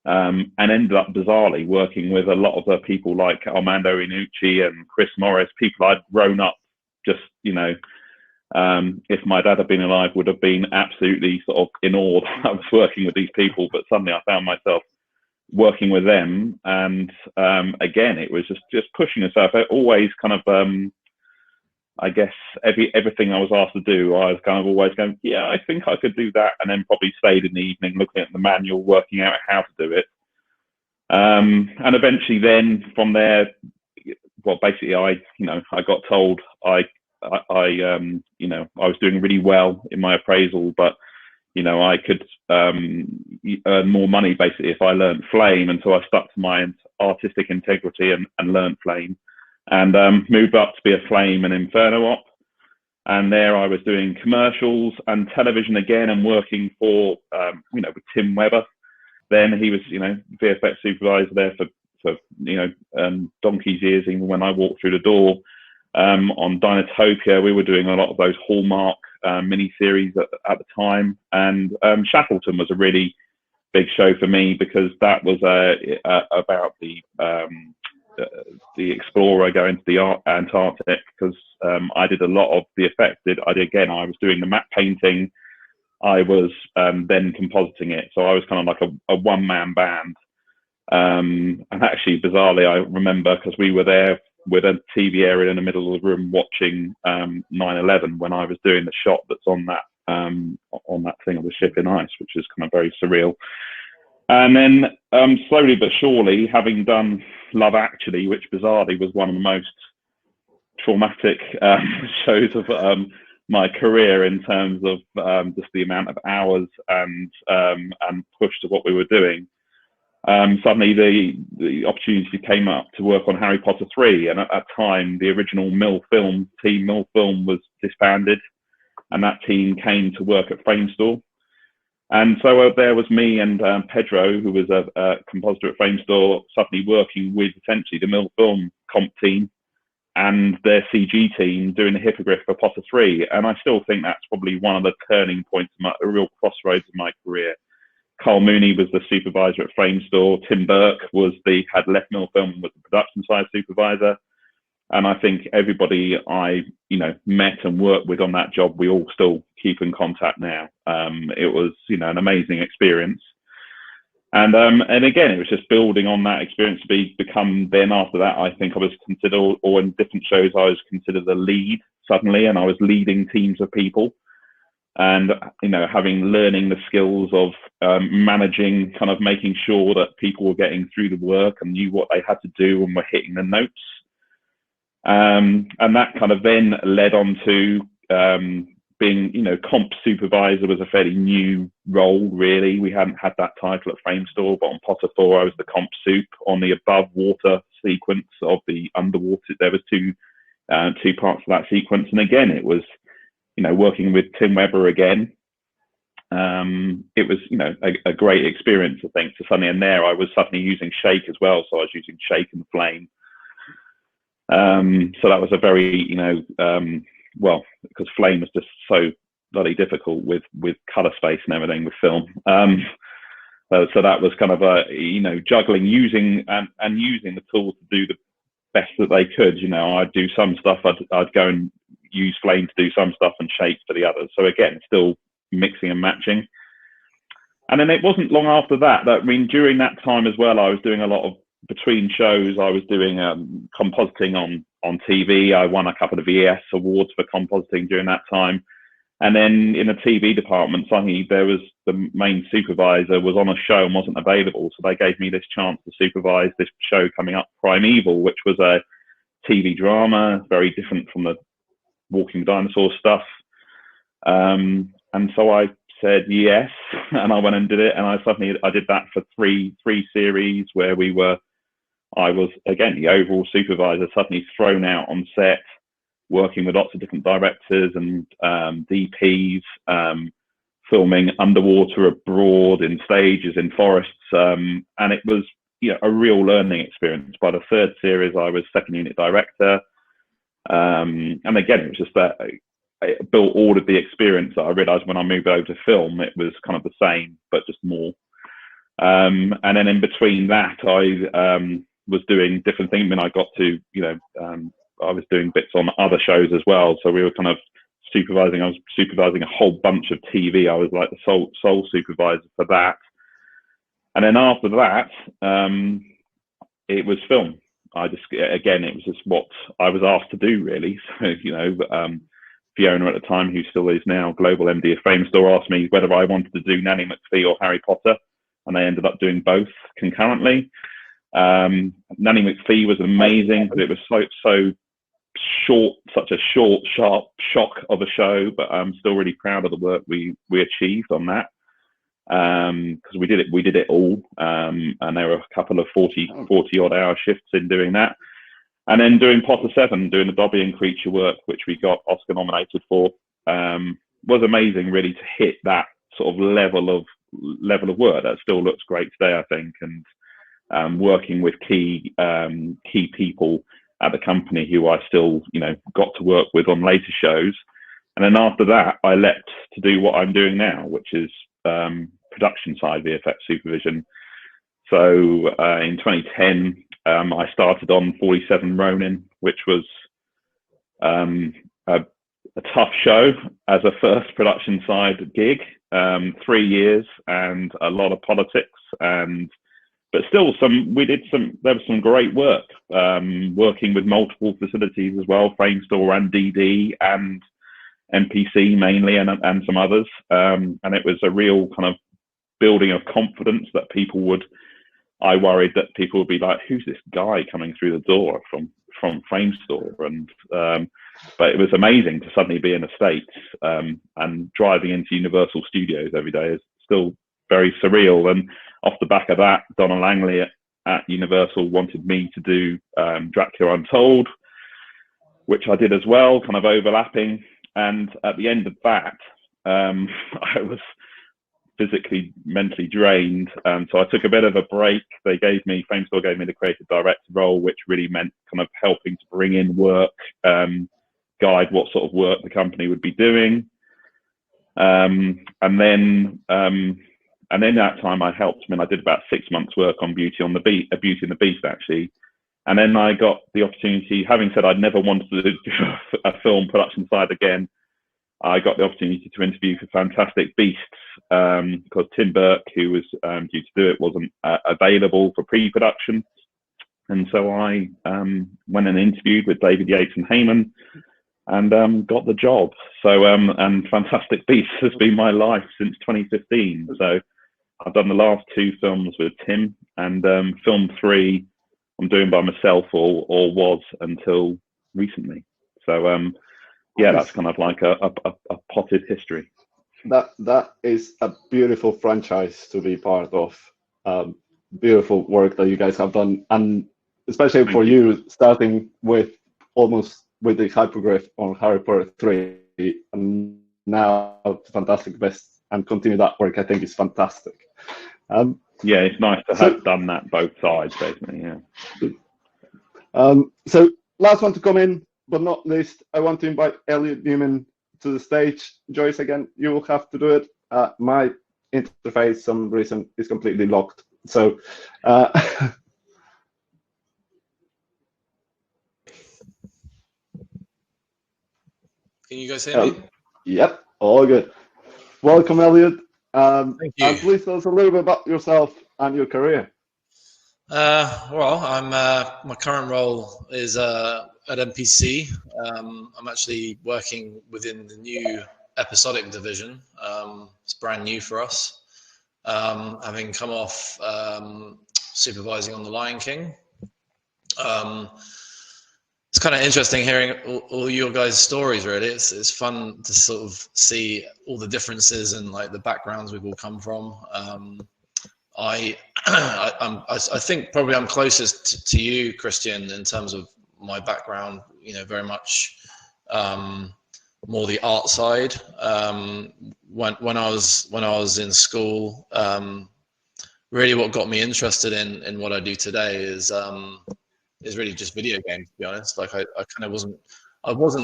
And ended up bizarrely working with a lot of the people like Armando Iannucci and Chris Morris, people I'd grown up just, you know, if my dad had been alive, would have been absolutely sort of in awe that I was working with these people. But suddenly I found myself working with them. And again, it was just pushing yourself. I always kind of, I guess everything I was asked to do, I was kind of always going, yeah, I think I could do that. And then probably stayed in the evening looking at the manual, working out how to do it. And eventually then from there, well, basically I got told I was doing really well in my appraisal, but, you know, I could earn more money basically if I learned Flame. And so I stuck to my artistic integrity and learned Flame. and moved up to be a flame and inferno op. And there I was doing commercials and television again, and working for, with Tim Webber. Then he was, VFX supervisor there for donkey's years, even when I walked through the door. On Dinotopia, we were doing a lot of those Hallmark mini-series at the time. And Shackleton was a really big show for me, because that was about the explorer going to the Antarctic, because I did a lot of the effects. I was doing the matte painting. I was then compositing it. So I was kind of like a one-man band. And actually, bizarrely, I remember, because we were there with a TV area in the middle of the room watching 9/11 when I was doing the shot that's on that thing of the ship in ice, which is kind of very surreal. And then slowly but surely, having done Love Actually, which bizarrely was one of the most traumatic shows of my career in terms of just the amount of hours and push to what we were doing. Suddenly the opportunity came up to work on Harry Potter 3, and at that time the original team Mill Film was disbanded, and that team came to work at Framestore. And so there was me and Pedro, who was a compositor at Framestore, suddenly working with essentially the Mill Film comp team and their CG team doing the hippogriff for Potter 3. And I still think that's probably one of the turning points, a real crossroads in my career. Carl Mooney was the supervisor at Framestore. Tim Burke had left Mill Film and was the production side supervisor. And I think everybody I, met and worked with on that job, we all still keep in contact now. It was, an amazing experience. And again, it was just building on that experience to become, then after that, I think I was considered, or in different shows, I was considered the lead suddenly, and I was leading teams of people. And, learning the skills of managing, kind of making sure that people were getting through the work and knew what they had to do and were hitting the notes. And that kind of then led on to being, comp supervisor was a fairly new role, really. We hadn't had that title at Framestore, but on Potter 4, I was the comp soup on the above water sequence of the underwater. There was two parts of that sequence. And again, it was, working with Tim Webber again. It was, a great experience, I think. So suddenly, and there I was suddenly using Shake as well. So I was using Shake and Flame. So that was a very, because Flame was just so bloody difficult with color space and everything with film. So that was kind of juggling, using the tools to do the best that they could. I'd do some stuff, I'd go and use Flame to do some stuff and Shake for the others. So again, still mixing and matching. And then it wasn't long after that, during that time as well, I was doing a lot of, between shows, I was doing compositing on TV. I won a couple of VS awards for compositing during that time. And then in the TV department, suddenly there was the main supervisor was on a show and wasn't available. So they gave me this chance to supervise this show coming up, Primeval, which was a TV drama, very different from the Walking Dinosaur stuff. And so I said yes, and I went and did it. And I did that for three series where I was, again, the overall supervisor, suddenly thrown out on set, working with lots of different directors and DPs, filming underwater, abroad, in stages, in forests. And it was a real learning experience. By the third series, I was second unit director. And again, it was just that I built all of the experience that I realized when I moved over to film, it was kind of the same, but just more. And then in between that, I was doing different things. I got to, I was doing bits on other shows as well. So we were kind of supervising. I was supervising a whole bunch of TV. I was like the sole supervisor for that. And then after that, it was film. It was just what I was asked to do, really. So, Fiona at the time, who still is now global MD of Framestore, asked me whether I wanted to do Nanny McPhee or Harry Potter, and I ended up doing both concurrently. Nanny McPhee was amazing, but it was so short, such a short, sharp shock of a show. But I'm still really proud of the work we achieved on that, because we did it all, and there were a couple of 40 odd hour shifts in doing that. And then doing Potter 7, doing the Dobby and Creature work, which we got Oscar nominated for, was amazing, really, to hit that sort of level of work. That still looks great today, I think. And working with key people at the company who I still, got to work with on later shows. And then after that, I leapt to do what I'm doing now, which is production side VFX supervision. So in 2010, I started on 47 Ronin, which was a tough show as a first production side gig. 3 years and a lot of politics, but still there was some great work, working with multiple facilities as well, Framestore and DD and MPC mainly, and some others. And it was a real kind of building of confidence that I worried that people would be like, who's this guy coming through the door from Framestore? But it was amazing to suddenly be in the States, and driving into Universal Studios every day is still very surreal. And off the back of that, Donna Langley at Universal wanted me to do Dracula Untold, which I did as well, kind of overlapping. And at the end of that, I was physically, mentally drained. So I took a bit of a break. Framestore gave me the creative director role, which really meant kind of helping to bring in work, guide what sort of work the company would be doing. And then that time I helped. I did about 6 months work on Beauty and the Beast, actually. And then I got the opportunity, having said I'd never wanted to do a film production side again, I got the opportunity to interview for Fantastic Beasts, because Tim Burke, who was due to do it, wasn't available for pre-production. And so I went and interviewed with David Yates and Heyman, and got the job. So and Fantastic Beasts has been my life since 2015. So I've done the last 2 films with Tim, and film 3 I'm doing by myself, or was until recently. So that's kind of like a potted history. That is a beautiful franchise to be part of. Beautiful work that you guys have done, and especially for you, starting with the hypergraph on Harry Potter 3, and now Fantastic Beasts, and continue that work. I think is fantastic. It's nice to have done that both sides, basically. Yeah. So last one to come in, but not least, I want to invite Elliot Newman to the stage. Joyce, again, you will have to do it. My interface, some reason, is completely locked. So. Can you guys hear me? Yep, all good. Welcome, Elliot. Thank you. And please tell us a little bit about yourself and your career. I'm my current role is at MPC. I'm actually working within the new episodic division. It's brand new for us. Having come off supervising on The Lion King. It's kind of interesting hearing all your guys' stories, really. It's fun to sort of see all the differences and like the backgrounds we've all come from. I think probably I'm closest to you, Christian, in terms of my background, very much more the art side. When I was in school, really what got me interested in what I do today is really just video games, to be honest. Like I kind of wasn't,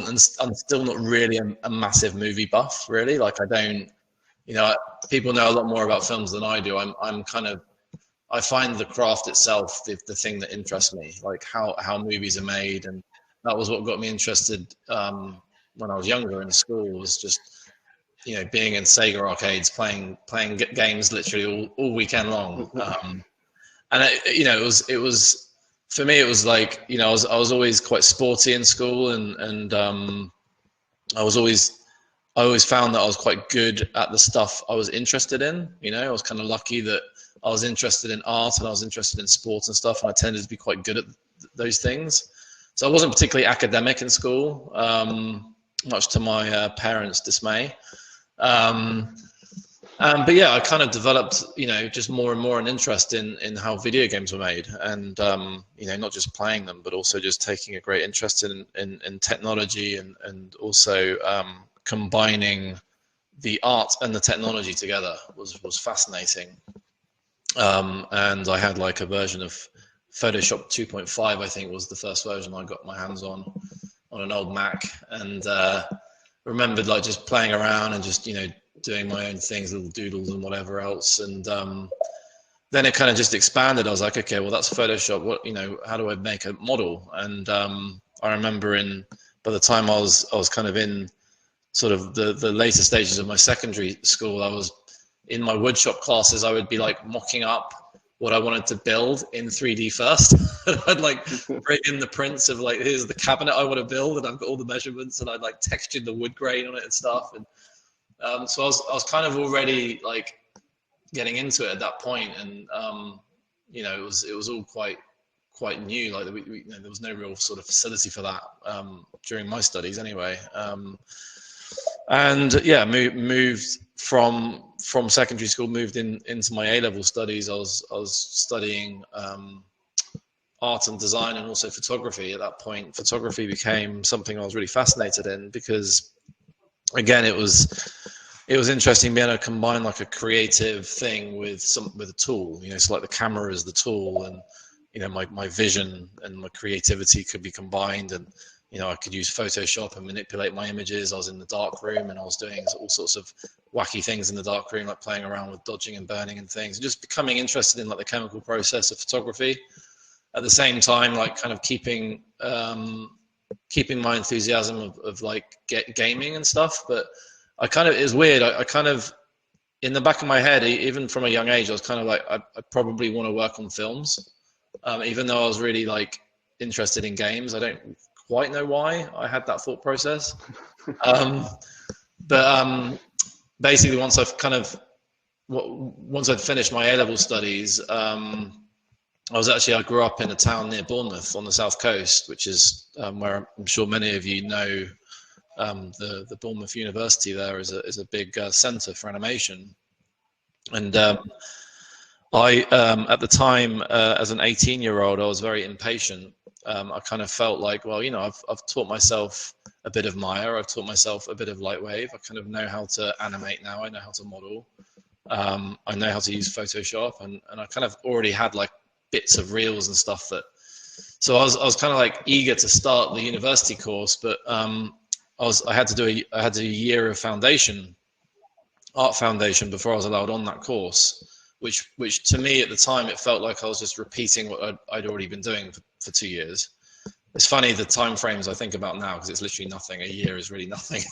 and I'm still not really a massive movie buff, really. Like I don't, people know a lot more about films than I do. I find the craft itself the thing that interests me, like how movies are made, and that was what got me interested when I was younger in school. Was just being in Sega arcades, playing games literally all weekend long, and it was. For me, it was like, I was always quite sporty in school, and I always found that I was quite good at the stuff I was interested in. I was kind of lucky that I was interested in art and I was interested in sports and stuff, and I tended to be quite good at those things. So I wasn't particularly academic in school, much to my parents' dismay. But yeah, I kind of developed, just more and more an interest in how video games were made, and not just playing them, but also just taking a great interest in technology, and also combining the art and the technology together was fascinating. And I had like a version of Photoshop 2.5, I think was the first version I got my hands on an old Mac, and remembered like just playing around and just doing my own things, little doodles and whatever else. And then it kind of just expanded. I was like, okay, well that's Photoshop. What, how do I make a model? And I remember by the time I was kind of in sort of the later stages of my secondary school, I was in my woodshop classes. I would be like mocking up what I wanted to build in 3D first. I'd like bring in the prints of like, here's the cabinet I want to build, and I've got all the measurements, and I'd like textured the wood grain on it and stuff. And so I was kind of already like getting into it at that point, and it was all quite new. Like there was no real sort of facility for that during my studies anyway. And yeah, moved from secondary school, moved into my A-level studies. I was studying art and design, and also photography. At that point, photography became something I was really fascinated in, because again, it was interesting being able to combine like a creative thing with a tool. So like the camera is the tool, and my vision and my creativity could be combined, and I could use Photoshop and manipulate my images. I was in the dark room and I was doing all sorts of wacky things in the dark room, like playing around with dodging and burning and things, and just becoming interested in like the chemical process of photography. At the same time, like kind of keeping my enthusiasm of like gaming and stuff. But it was weird. I kind of, in the back of my head, even from a young age, I was kind of like, I probably want to work on films. Even though I was really like interested in games. I don't quite know why I had that thought process. But basically once I'd finished my A-level studies, I grew up in a town near Bournemouth on the south coast, which is where I'm sure many of you know the Bournemouth University there is a big centre for animation. And I, at the time, as an 18-year-old, I was very impatient. I kind of felt like, well, I've taught myself a bit of Maya, I've taught myself a bit of Lightwave. I kind of know how to animate now. I know how to model. I know how to use Photoshop, and I kind of already had like bits of reels and stuff so I was kind of like eager to start the university course, but I had to do a year of art foundation before I was allowed on that course, which to me at the time it felt like I was just repeating what I'd already been doing for 2 years. It's funny the time frames I think about now, because it's literally nothing. A year is really nothing.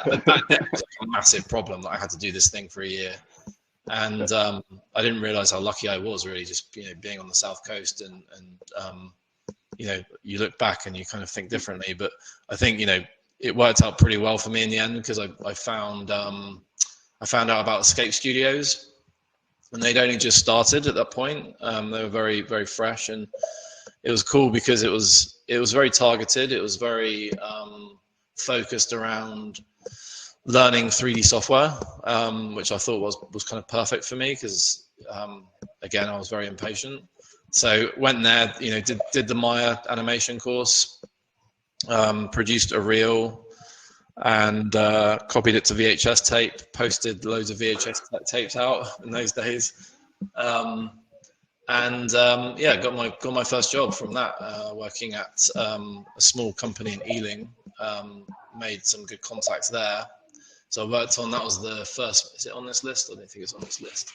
but that was like a massive problem that I had to do this thing for a year. And I didn't realize how lucky I was, really, just being on the south coast, and you look back and you kind of think differently. But I think it worked out pretty well for me in the end, because I found out about escape studios, and they'd only just started at that point. They were very, very fresh, and it was cool because it was very targeted. It was very focused around learning 3D software, which I thought was kind of perfect for me, because again, I was very impatient. So went there, did the Maya animation course, produced a reel, and copied it to VHS tape, posted loads of VHS tapes out in those days. Got my first job from that, working at a small company in Ealing. Made some good contacts there. So I worked on, that was the first, is it on this list? I don't think it's on this list.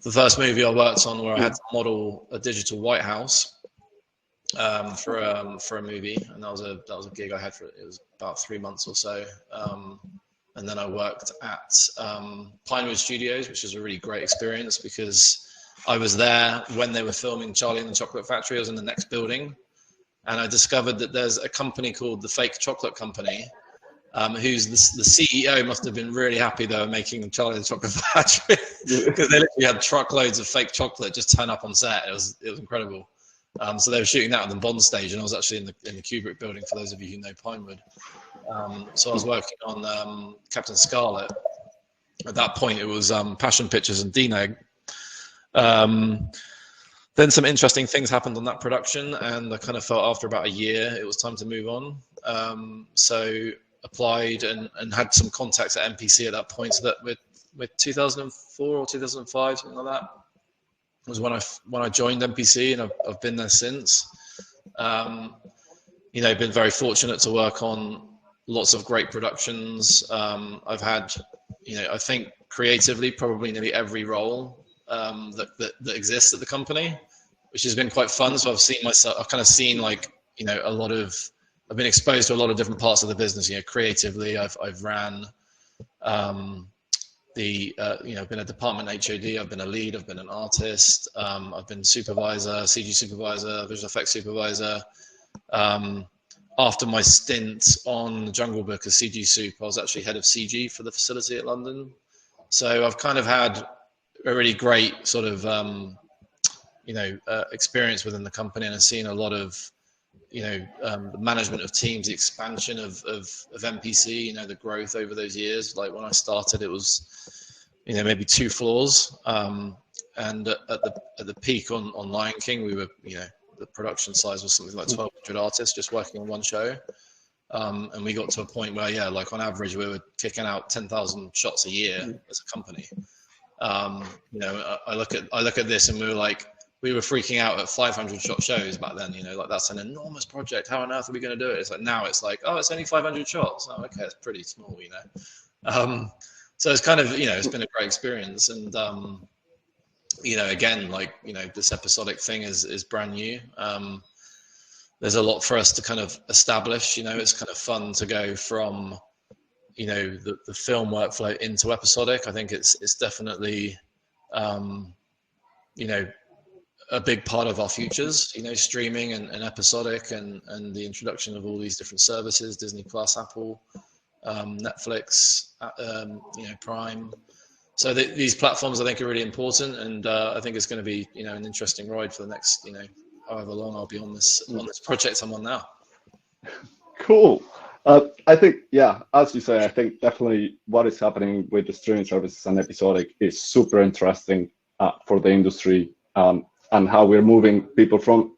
The first movie I worked on where I had to model a digital White House for a movie, and that was a gig I had it was about 3 months or so. And then I worked at Pinewood Studios, which was a really great experience, because I was there when they were filming Charlie and the Chocolate Factory. I was in the next building, and I discovered that there's a company called the Fake Chocolate Company, who's the CEO must have been really happy they were making Charlie and the Chocolate Factory, because they literally had truckloads of fake chocolate just turn up on set. It was incredible. So they were shooting that at the Bond stage, and I was actually in the Kubrick building, for those of you who know Pinewood. So I was working on Captain Scarlet, At that point, it was Passion Pictures and DNEG. Then some interesting things happened on that production, and I kind of felt after about a year it was time to move on. So applied and had some contacts at MPC at that point. So that with 2004 or 2005, something like that, was when I joined MPC, and I've been there since. You know, been very fortunate to work on lots of great productions. I've had, you know, I think creatively probably nearly every role that exists at the company, which has been quite fun. So I've kind of seen like, you know, I've been exposed to a lot of different parts of the business. You know, creatively, I've ran you know, I've been a department HOD, I've been a lead, I've been an artist, I've been supervisor, CG supervisor, visual effects supervisor. After my stint on Jungle Book as CG Soup, I was actually head of CG for the facility at London. So I've kind of had a really great sort of, you know, experience within the company, and I've seen a lot of, you know, the management of teams, the expansion of MPC, you know, the growth over those years. Like when I started, it was, you know, maybe 2 floors. And at the peak on Lion King, we were, you know, the production size was something like 1,200 artists just working on one show. And we got to a point where, yeah, like on average, we were kicking out 10,000 shots a year as a company. You know, I look at this and we were freaking out at 500 shot shows back then, you know, like that's an enormous project. How on earth are we going to do it? It's like, now it's like, oh, it's only 500 shots. Oh, okay. It's pretty small, you know? So it's kind of, you know, it's been a great experience. And, you know, again, like, you know, this episodic thing is brand new. There's a lot for us to kind of establish, you know. It's kind of fun to go from, you know, the film workflow into episodic. I think it's definitely, you know, a big part of our futures, you know, streaming and episodic and the introduction of all these different services, Disney Plus, Apple, Netflix, you know, Prime. So these platforms, I think, are really important, and I think it's going to be, you know, an interesting ride for the next, you know, however long I'll be on this project I'm on now. Cool. I think, yeah, as you say, I think definitely what is happening with the streaming services and episodic is super interesting for the industry, and how we're moving people from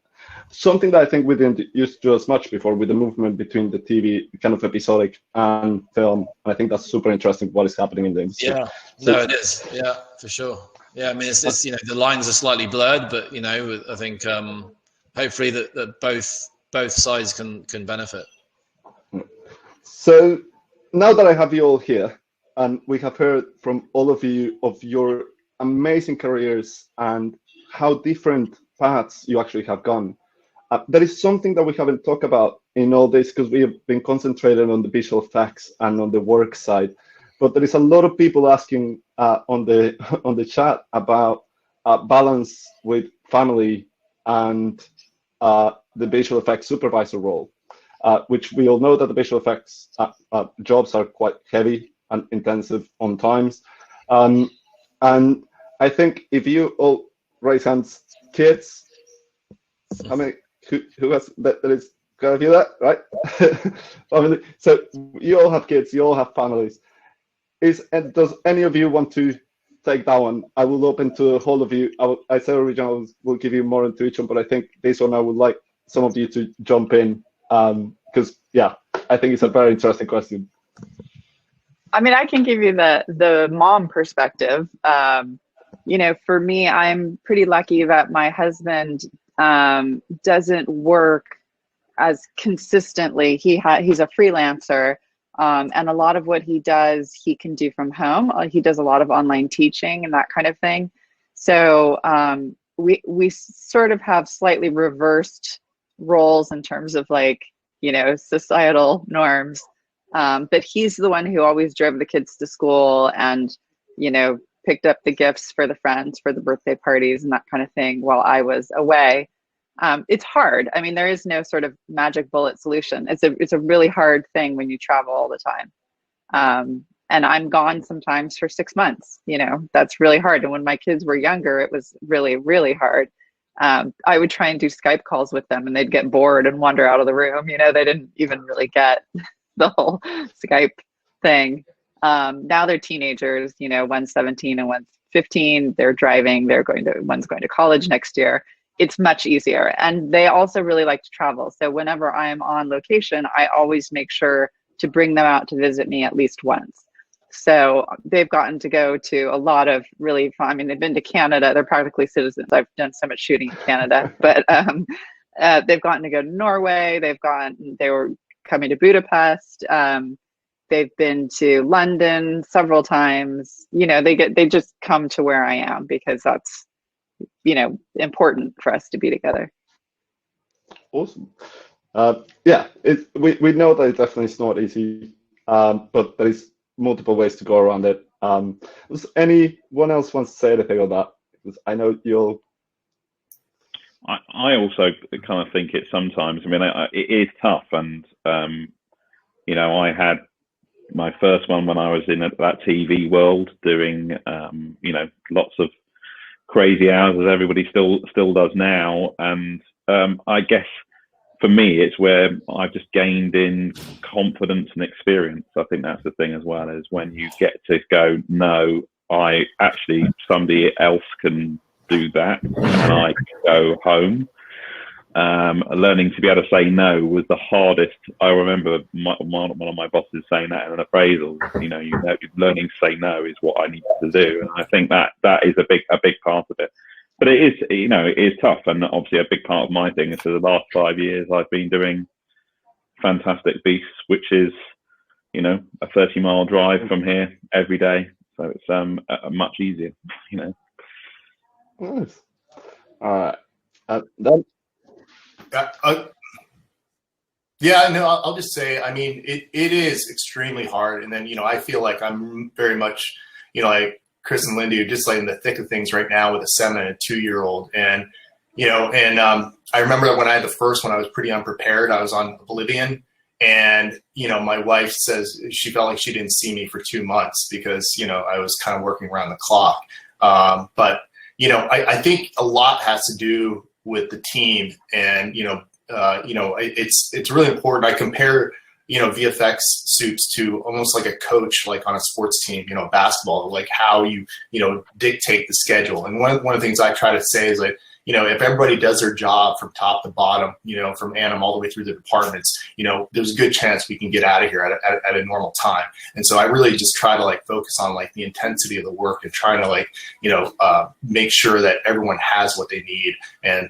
something that I think we didn't used to do as much before, with the movement between the TV kind of episodic and film. And I think that's super interesting what is happening in the industry. Yeah, so, no, it is. Yeah, for sure. Yeah, I mean, it's you know, the lines are slightly blurred, but you know, I think hopefully that both sides can benefit. So now that I have you all here, and we have heard from all of you of your amazing careers and how different paths you actually have gone, there is something that we haven't talked about in all this, because we have been concentrated on the visual effects and on the work side. But there is a lot of people asking on the chat about balance with family and the visual effects supervisor role, which we all know that the visual effects jobs are quite heavy and intensive on times. And I think if you all raise hands, kids, I mean, who has that is gonna be that, right? So you all have kids, you all have families. Does any of you want to take that one? I will open to the whole of you. I said originally will give you more into each one, but I think this one I would like some of you to jump in, because yeah, I think it's a very interesting question. I mean, I can give you the mom perspective. You know, for me, I'm pretty lucky that my husband doesn't work as consistently. He's a freelancer, and a lot of what he does, he can do from home. He does a lot of online teaching and that kind of thing. So we sort of have slightly reversed roles in terms of, like, you know, societal norms. But he's the one who always drove the kids to school and, you know, picked up the gifts for the friends for the birthday parties and that kind of thing while I was away. It's hard. I mean, there is no sort of magic bullet solution. It's a really hard thing when you travel all the time. And I'm gone sometimes for 6 months, you know, that's really hard. And when my kids were younger, it was really, really hard. I would try and do Skype calls with them and they'd get bored and wander out of the room. You know, they didn't even really get the whole Skype thing. Now they're teenagers, you know, one's 17 and one's 15. They're driving. One's going to college next year. It's much easier. And they also really like to travel. So whenever I'm on location, I always make sure to bring them out to visit me at least once. So they've gotten to go to a lot of really fun, I mean, they've been to Canada. They're practically citizens. I've done so much shooting in Canada, but they've gotten to go to Norway. They were coming to Budapest. They've been to London several times. You know, they just come to where I am because that's, you know, important for us to be together. Awesome. Yeah, we know that it definitely is not easy, but there is multiple ways to go around it. Does anyone else wants to say anything on that? Because I know you'll. I also kind of think it sometimes. I mean, it is tough, and you know, I had my first one when I was in that TV world, doing you know, lots of crazy hours as everybody still does now, and I guess for me it's where I've just gained in confidence and experience. I think that's the thing as well, is when you get to go, no, somebody else can do that and I can go home. Learning to be able to say no was the hardest. I remember one of my bosses saying that in an appraisal, you know, learning to say no is what I need to do. And I think that is a big part of it. But it is, you know, it is tough. And obviously a big part of my thing is for the last 5 years, I've been doing Fantastic Beasts, which is, you know, a 30-mile drive from here every day. So it's much easier, you know. Nice. All right. Then. Yeah, no, I'll just say, I mean, it is extremely hard. And then, you know, I feel like I'm very much, you know, like Chris and Lindy are just like in the thick of things right now with a 7 and a 2-year-old. And, you know, and I remember when I had the first one, I was pretty unprepared. I was on Oblivion. And, you know, my wife says she felt like she didn't see me for 2 months because, you know, I was kind of working around the clock. But, you know, I think a lot has to do with the team, and, you know, it's really important. I compare, you know, VFX suits to almost like a coach, like on a sports team, you know, basketball, like how you know, dictate the schedule. And one of the things I try to say is like, you know, if everybody does their job from top to bottom, you know, from Anim all the way through the departments, you know, there's a good chance we can get out of here at a normal time. And so I really just try to like focus on like the intensity of the work and trying to like, you know, make sure that everyone has what they need.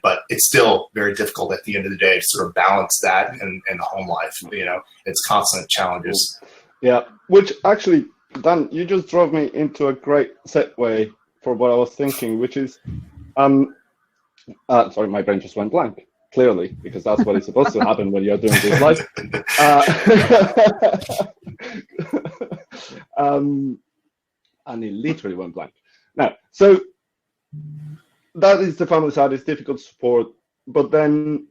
But it's still very difficult at the end of the day to sort of balance that and the home life. You know, it's constant challenges. Yeah, which actually, Dan, you just drove me into a great segue for what I was thinking, which is, sorry, my brain just went blank, clearly, because that's what is supposed to happen when you're doing this live. And it literally went blank. Now, so that is the family side, it's difficult to support, but then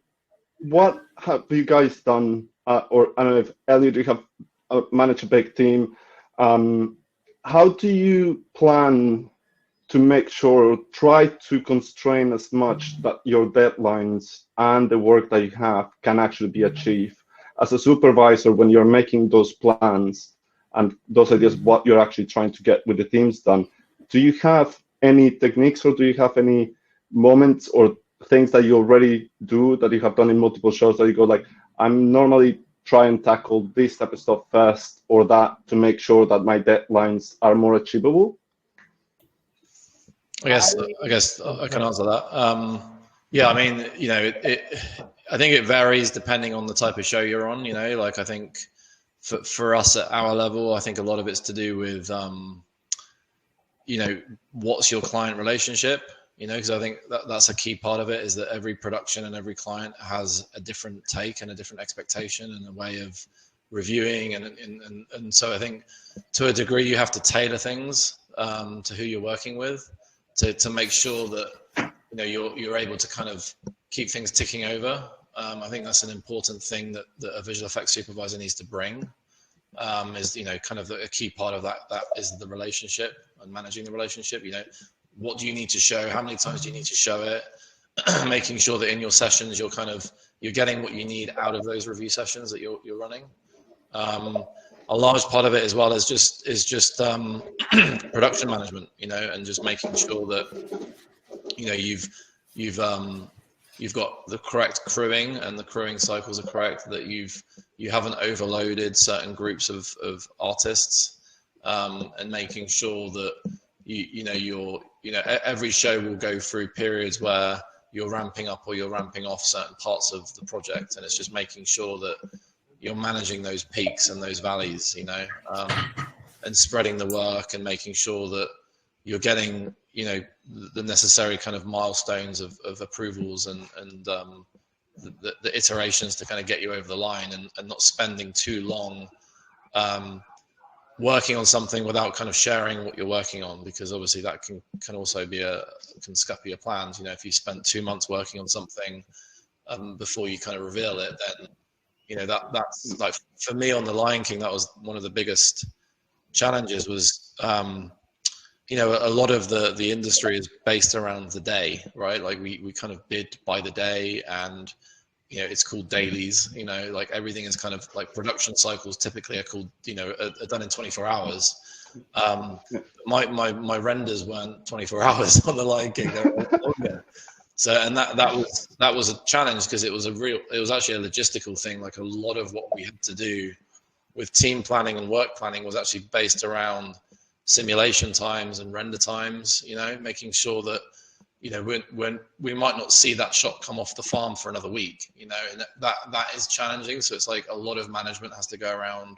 what have you guys done, or I don't know if, Elliot, you have managed a big team. How do you plan to make sure, try to constrain as much that your deadlines and the work that you have can actually be achieved? As a supervisor, when you're making those plans and those ideas, what you're actually trying to get with the teams done, do you have any techniques, or do you have any moments or things that you already do that you have done in multiple shows that you go like, I'm normally try and tackle this type of stuff first or that to make sure that my deadlines are more achievable? I guess I can answer that. Yeah, I mean, you know, I think it varies depending on the type of show you're on. You know, like I think for us at our level, I think a lot of it's to do with, you know, what's your client relationship? You know, because I think that's a key part of it, is that every production and every client has a different take and a different expectation and a way of reviewing, and so I think to a degree you have to tailor things to who you're working with to make sure that, you know, you're able to kind of keep things ticking over. I think that's an important thing that a visual effects supervisor needs to bring. Is, you know, kind of a key part of that is the relationship and managing the relationship. You know, what do you need to show? How many times do you need to show it? Making sure that in your sessions you're getting what you need out of those review sessions that you're running. a large part of it as well is just production management, and just making sure that you've got the correct crewing and the crewing cycles are correct, that you haven't overloaded certain groups of artists, and making sure that every show will go through periods where you're ramping up or you're ramping off certain parts of the project, and it's just making sure that you're managing those peaks and those valleys, and spreading the work and making sure that you're getting, the necessary kind of milestones of approvals and the iterations to kind of get you over the line, and not spending too long working on something without kind of sharing what you're working on, because obviously that can also be can scupper your plans. If you spent 2 months working on something before you kind of reveal it, then that's like, for me on The Lion King, that was one of the biggest challenges. Was a lot of the industry is based around the day, right? Like we kind of bid by the day, and it's called dailies. Like everything is kind of like production cycles typically are called, are done in 24 hours. My renders weren't 24 hours on The Lion King. They were longer. So, and that was a challenge, because it was actually a logistical thing. Like a lot of what we had to do with team planning and work planning was actually based around simulation times and render times, making sure that, when we might not see that shot come off the farm for another week, and that is challenging. So it's like a lot of management has to go around.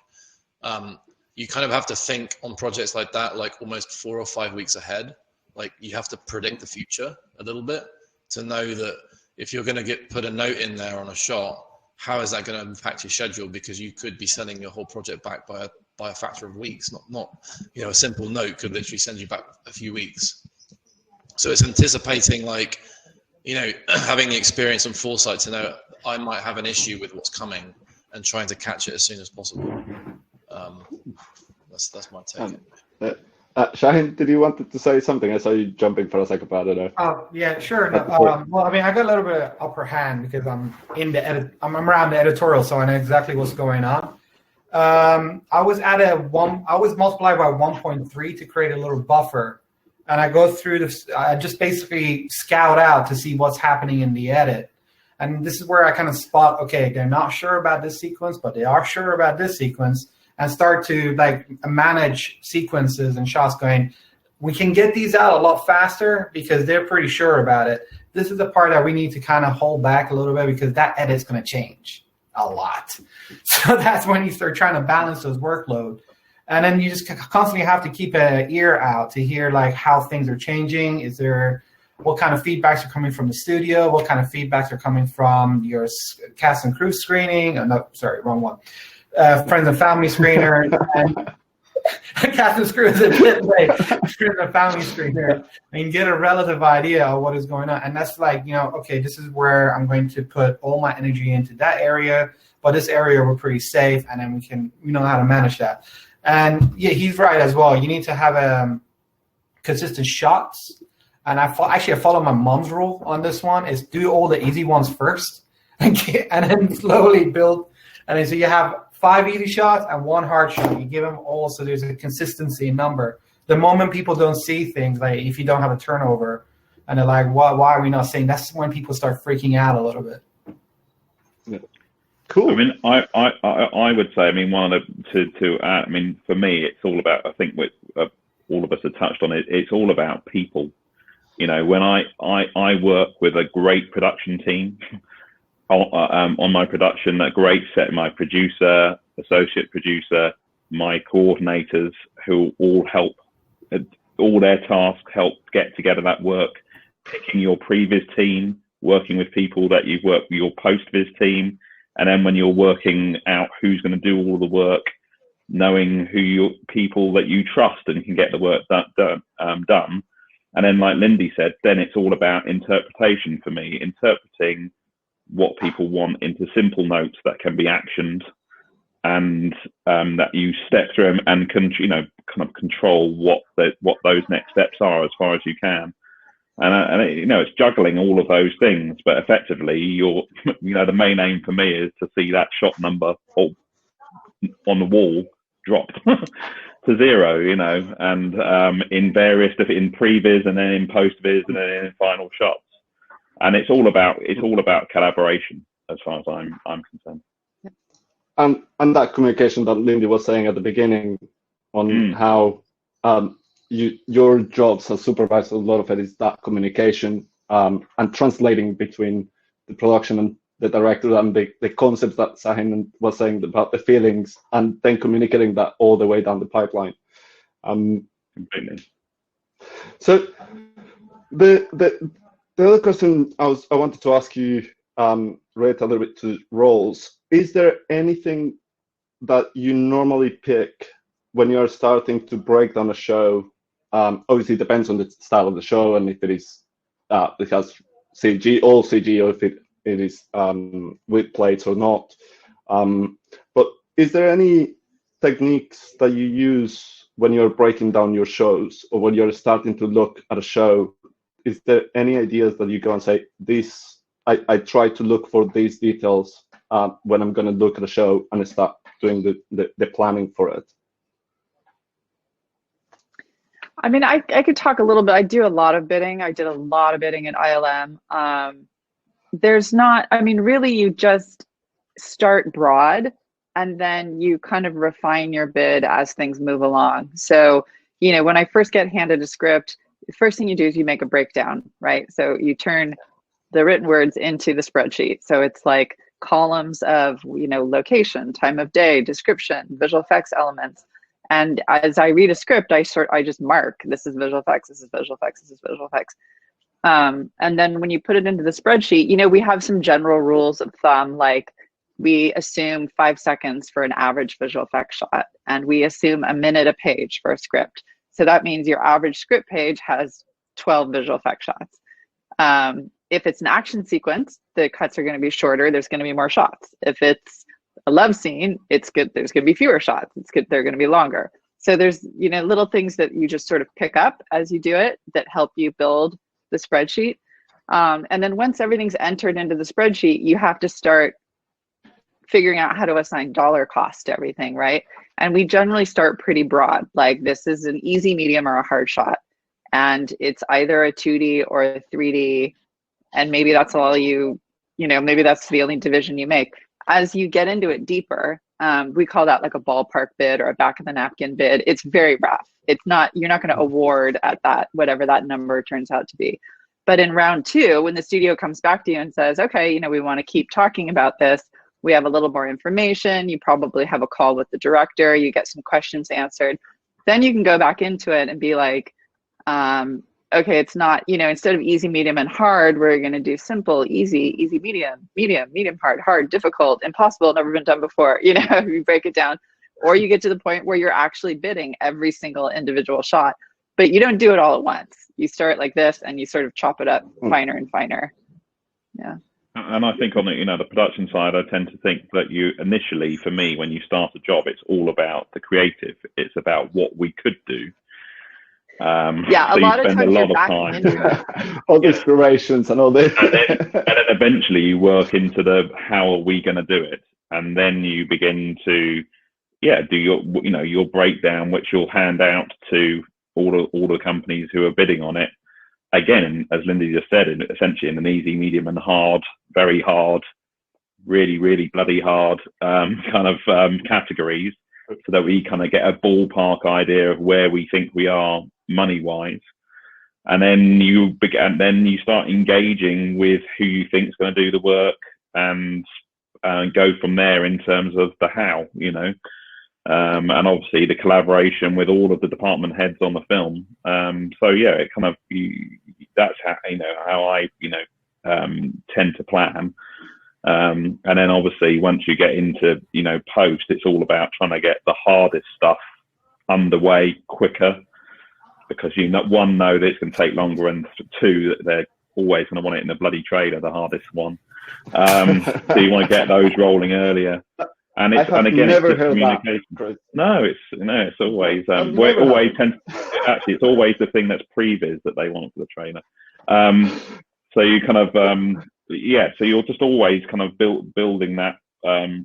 You kind of have to think on projects like that, like almost 4 or 5 weeks ahead. Like you have to predict the future a little bit to know that if you're going to put a note in there on a shot, how is that going to impact your schedule? Because you could be sending your whole project back by a factor of weeks. Not a simple note could literally send you back a few weeks. So it's anticipating, like, having the experience and foresight to know I might have an issue with what's coming and trying to catch it as soon as possible. That's my take. Shahin, did you want to say something? I saw you jumping for a second, but I don't know. Oh, yeah, sure. Well, I mean, I got a little bit of upper hand because I'm around the editorial, so I know exactly what's going on. I was multiplied by 1.3 to create a little buffer, and I go through this. I just basically scout out to see what's happening in the edit, and this is where I kind of spot. Okay, they're not sure about this sequence, but they are sure about this sequence. And start to like manage sequences and shots going, we can get these out a lot faster because they're pretty sure about it. This is the part that we need to kind of hold back a little bit because that edit's going to change a lot. So that's when you start trying to balance those workload. And then you just constantly have to keep an ear out to hear like how things are changing. What kind of feedbacks are coming from the studio? What kind of feedbacks are coming from your cast and crew screening? Oh, no, sorry, wrong one. Friends and family screener, and cast and crew is a bit late. Friends and family screener, and get a relative idea of what is going on. And that's like, okay, this is where I'm going to put all my energy into that area, but this area we're pretty safe, and then we know how to manage that. And yeah, he's right as well. You need to have consistent shots. And I follow my mom's rule on this one: is do all the easy ones first, and then slowly build. And then so you have 5 easy shots and 1 hard shot. You give them all, so there's a consistency in number. The moment people don't see things, like if you don't have a turnover, and they're like, why are we not seeing? That's when people start freaking out a little bit. Yeah. Cool. I mean, I would say, I mean, to add, I mean, for me, it's all about, I think what all of us have touched on it, it's all about people. When I work with a great production team, on my production, a great set, my producer, associate producer, my coordinators, who all help, all their tasks help get together that work, picking your previs team, working with people that you've worked with your post-vis team, and then when you're working out who's going to do all the work, knowing who your people that you trust and can get the work done. And then, like Lindy said, then it's all about interpretation for me, interpreting what people want into simple notes that can be actioned, and that you step through them and can, kind of control what those next steps are as far as you can. And it's juggling all of those things, but effectively, the main aim for me is to see that shot number on the wall dropped to zero, you know, and in pre-viz and then in post-viz and then in final shots. And it's all about collaboration as far as I'm concerned. And that communication that Lindy was saying at the beginning on how your jobs as supervisor, a lot of it is that communication and translating between the production and the director and the concepts that Shahin was saying about the feelings, and then communicating that all the way down the pipeline. Completely. So the other question I wanted to ask you, relate a little bit to roles. Is there anything that you normally pick when you're starting to break down a show? Obviously, it depends on the style of the show and if it is it has CG, all CG, or if it is with plates or not. But is there any techniques that you use when you're breaking down your shows, or when you're starting to look at a show? Is there any ideas that you go and say, this, I try to look for these details when I'm going to look at a show, and I start doing the planning for it? I mean, I could talk a little bit. I do a lot of bidding. I did a lot of bidding at ILM. There's not, I mean, really, you just start broad and then you kind of refine your bid as things move along. So, you know, when I first get handed a script, the first thing you do is you make a breakdown, right? So you turn the written words into the spreadsheet. So it's like columns of, you know, location, time of day, description, visual effects elements. And as I read a script, I just mark, this is visual effects, this is visual effects, this is visual effects. And then when you put it into the spreadsheet, you know, we have some general rules of thumb, like we assume 5 seconds for an average visual effects shot, and we assume a minute a page for a script. So that means your average script page has 12 visual effects shots. If it's an action sequence, the cuts are going to be shorter. There's going to be more shots. If it's a love scene, it's good. There's going to be fewer shots. It's good. They're going to be longer. So there's, you know, little things that you just sort of pick up as you do it that help you build the spreadsheet. And then once everything's entered into the spreadsheet, you have to start figuring out how to assign dollar cost to everything, right? And we generally start pretty broad, like this is an easy, medium, or a hard shot. And it's either a 2D or a 3D. And maybe that's all you know, maybe that's the only division you make. As you get into it deeper, we call that like a ballpark bid or a back of the napkin bid. It's very rough. It's not, you're not going to award at that, whatever that number turns out to be. But in round 2, when the studio comes back to you and says, okay, you know, we want to keep talking about this, we have a little more information, you probably have a call with the director, you get some questions answered, then you can go back into it and be like, okay, it's not, you know, instead of easy, medium, and hard, we're going to do simple, easy, medium, medium, hard, difficult, impossible, never been done before. You know, you break it down, or you get to the point where you're actually bidding every single individual shot, but you don't do it all at once. You start like this and you sort of chop it up finer and finer. Yeah. And I think on the, you know, the production side, I tend to think that you initially, for me, when you start a job, it's all about the creative. It's about what we could do. Yeah, so a lot of time all the inspirations and all this, and then eventually you work into the how are we going to do it, and then you begin to do your, you know, your breakdown, which you'll hand out to all the companies who are bidding on it. Again, as Lindy just said, essentially in an easy, medium, and hard, very hard, really, really bloody hard kind of categories, so that we kind of get a ballpark idea of where we think we are money-wise, and then you start engaging with who you think is going to do the work, and go from there in terms of the how, you know, and obviously the collaboration with all of the department heads on the film. So yeah, it kind of that's how, you know, how I, you know, tend to plan. And then obviously once you get into, you know, post, it's all about trying to get the hardest stuff underway quicker, because you know, one, know that it's going to take longer, and 2, that they're always going to want it in the bloody trailer, the hardest one. So you want to get those rolling earlier. And it's, and again, it's just communication. That. No, it's always it's always the thing that's previs that they want for the trailer. So you kind of so you're just always kind of building that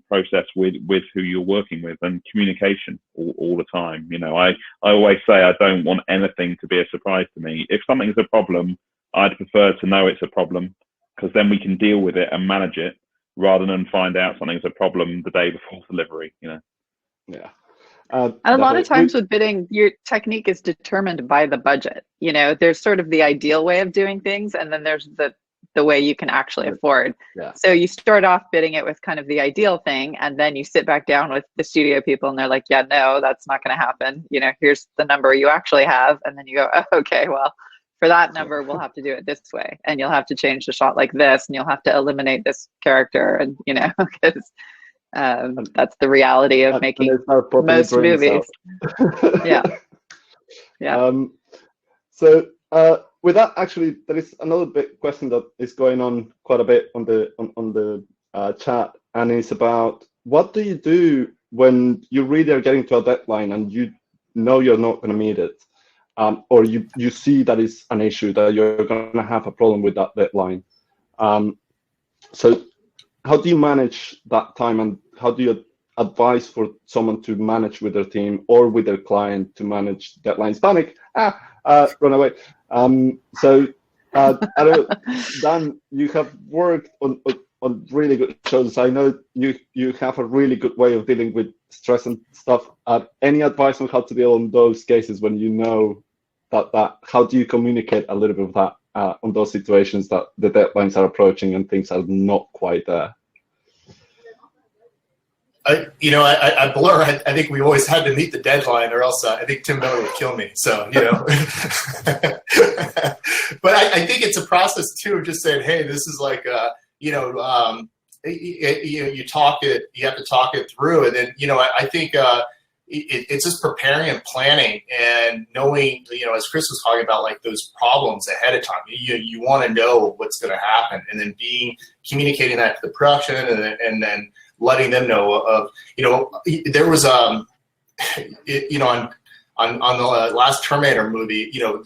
process with who you're working with, and communication all the time. You know, I always say I don't want anything to be a surprise to me. If something's a problem, I'd prefer to know it's a problem, because then we can deal with it and manage it, rather than find out something's a problem the day before delivery, you know. Yeah. A lot of times with bidding, your technique is determined by the budget. You know, there's sort of the ideal way of doing things, and then there's the way you can actually afford. Yeah. So you start off bidding it with kind of the ideal thing, and then you sit back down with the studio people and they're like, yeah, no, that's not going to happen. You know, here's the number you actually have. And then you go, oh, okay, well, for that number, we'll have to do it this way. And you'll have to change the shot like this, and you'll have to eliminate this character. And, you know, because that's the reality of making most movies. Yeah. Yeah. So with that, actually, there is another big question that is going on quite a bit on the chat, and it's about, what do you do when you really are getting to a deadline and you know you're not going to meet it, or you see that it's an issue, that you're going to have a problem with that deadline. So how do you manage that time, and how do you advise for someone to manage with their team or with their client to manage deadlines? Panic, run away. So I know, Dan, you have worked on really good shows. I know you have a really good way of dealing with stress and stuff. Any advice on how to deal in those cases when you know that how do you communicate a little bit of that on those situations that the deadlines are approaching and things are not quite there? At Blur, I think we always had to meet the deadline, or else I think Tim Miller would kill me. So, you know, but I think it's a process too of just saying, hey, this is like, you have to talk it through, and then, you know, I think it's just preparing and planning and knowing, you know, as Chris was talking about, like those problems ahead of time. You want to know what's going to happen, and then communicating that to the production, and then letting them know of, you know, there was you know, on the last Terminator movie, you know,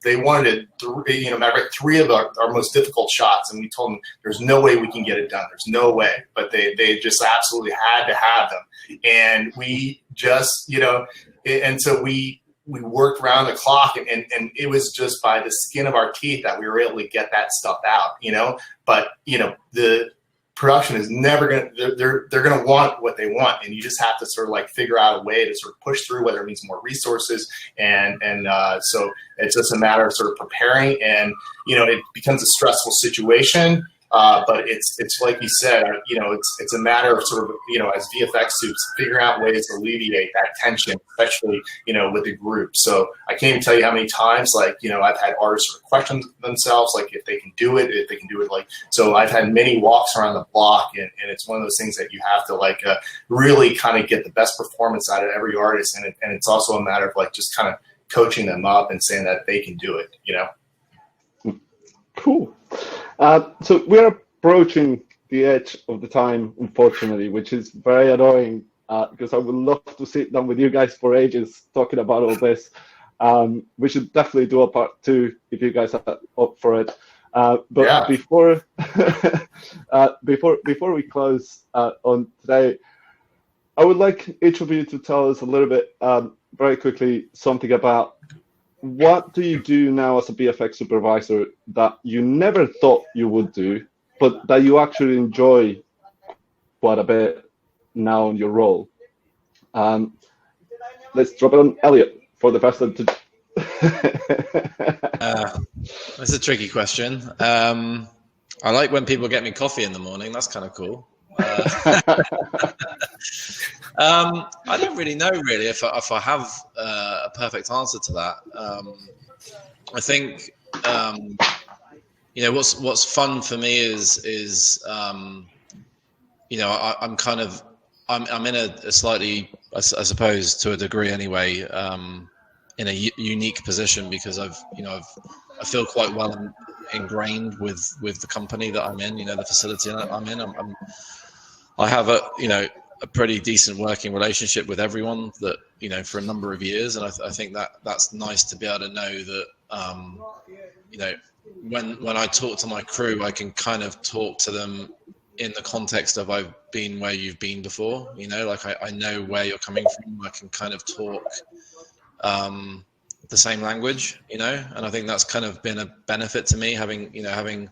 they wanted three of our most difficult shots, and we told them there's no way we can get it done. There's no way, but they just absolutely had to have them, and we just, you know, and so we worked around the clock, and it was just by the skin of our teeth that we were able to get that stuff out, you know. But, you know, the production is never going to, they're going to want what they want, and you just have to sort of like figure out a way to sort of push through, whether it means more resources, and so it's just a matter of sort of preparing, and, you know, it becomes a stressful situation, but it's like you said, you know, it's a matter of sort of, you know, as VFX soups, figuring out ways to alleviate that tension, especially, you know, with the group. So I can't even tell you how many times, like, you know, I've had artists sort of question themselves, like if they can do it, like, so I've had many walks around the block, and it's one of those things that you have to like really kind of get the best performance out of every artist, and it's also a matter of like just kind of coaching them up and saying that they can do it, you know. Cool. So we're approaching the edge of the time, unfortunately, which is very annoying, because I would love to sit down with you guys for ages talking about all this. We should definitely do a part 2 if you guys are up for it. But yeah. before we close on today, I would like each of you to tell us a little bit, very quickly, something about what do you do now as a VFX supervisor that you never thought you would do, but that you actually enjoy quite a bit now in your role? Let's drop it on Elliot for the first one. That's a tricky question. I like when people get me coffee in the morning. That's kind of cool. I don't really know, really, if I have a perfect answer to that. I think you know, what's fun for me is you know, I'm in a slightly, I suppose, to a degree anyway, in a unique position, because I feel quite well ingrained with the company that I'm in, you know, the facility that I'm in. I have a pretty decent working relationship with everyone that, you know, for a number of years. And I think that's nice to be able to know that, you know, when I talk to my crew, I can kind of talk to them in the context of I've been where you've been before, you know, like I know where you're coming from. I can kind of talk the same language, you know, and I think that's kind of been a benefit to me, having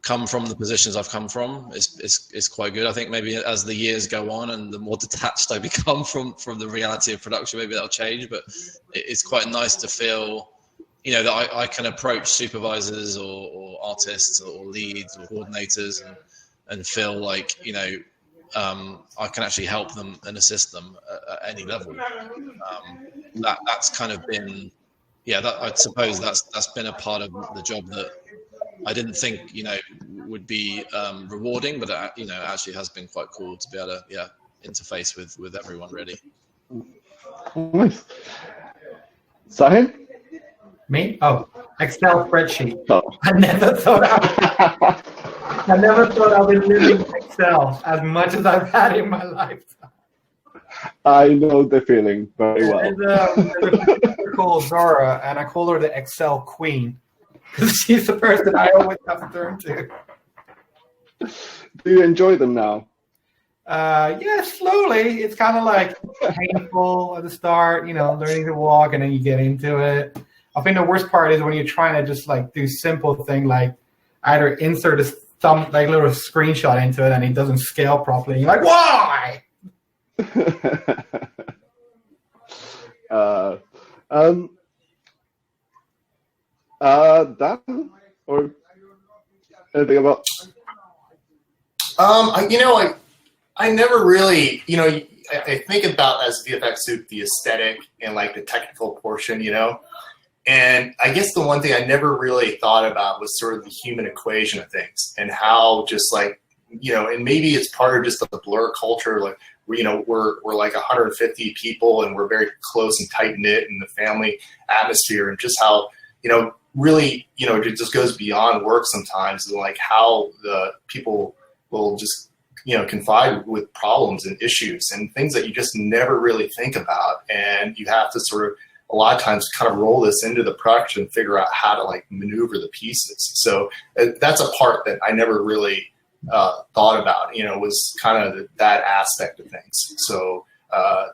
come from the positions I've come from is quite good. I think maybe as the years go on and the more detached I become from the reality of production, maybe that'll change, but it's quite nice to feel, you know, that I can approach supervisors or artists or leads or coordinators and feel like, you know, I can actually help them and assist them at any level. That's kind of been, I suppose that's been a part of the job that I didn't think, you know, would be rewarding, but you know, actually has been quite cool to be able to interface with everyone really. Nice. Shahin? Me? Oh, Excel spreadsheet. Oh. I never thought I would live in Excel as much as I've had in my lifetime. I know the feeling very well. There's a called Zara, and I call her the Excel queen because she's the person I always have to turn to. Do you enjoy them now? Yeah, slowly. It's kind of like painful at the start, you know, learning to walk, and then you get into it. I think the worst part is when you're trying to just like do simple thing like either insert some like little screenshot into it and it doesn't scale properly. You're like, why? Dan or anything about? I never really, you know, I think about as VFX suit the aesthetic and like the technical portion, you know. And I guess the one thing I never really thought about was sort of the human equation of things and how just like, you know, and maybe it's part of just the Blur culture, like, you know, we're like 150 people and we're very close and tight knit in the family atmosphere, and just how, you know, really, you know, it just goes beyond work sometimes, and like how the people will just, you know, confide with problems and issues and things that you just never really think about. And you have to sort of, a lot of times, kind of roll this into the production and figure out how to like maneuver the pieces. So that's a part that I never really thought about, you know, was kind of that aspect of things. So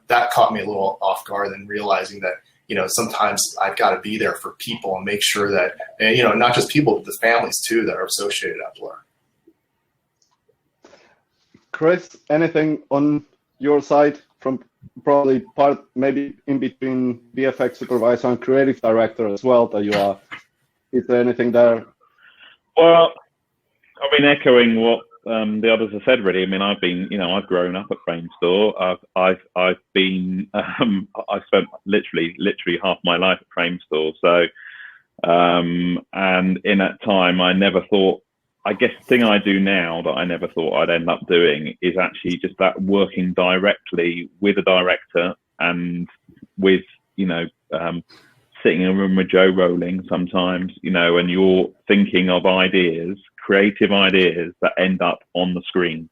that caught me a little off guard, and realizing that, you know, sometimes I've got to be there for people and make sure that, and, you know, not just people, but the families too that are associated at Blur. Chris, anything on your side from probably part, maybe in between VFX supervisor and creative director as well that you are? Is there anything there? Well, I've been echoing what the others have said, really. I mean, I've grown up at Framestore. I've been, I spent literally half my life at Framestore. So, and in that time, I never thought, I guess the thing I do now that I never thought I'd end up doing is actually just that working directly with a director and with, you know, sitting in a room with Joe Rowling sometimes, you know, and you're thinking of ideas, creative ideas that end up on the screen.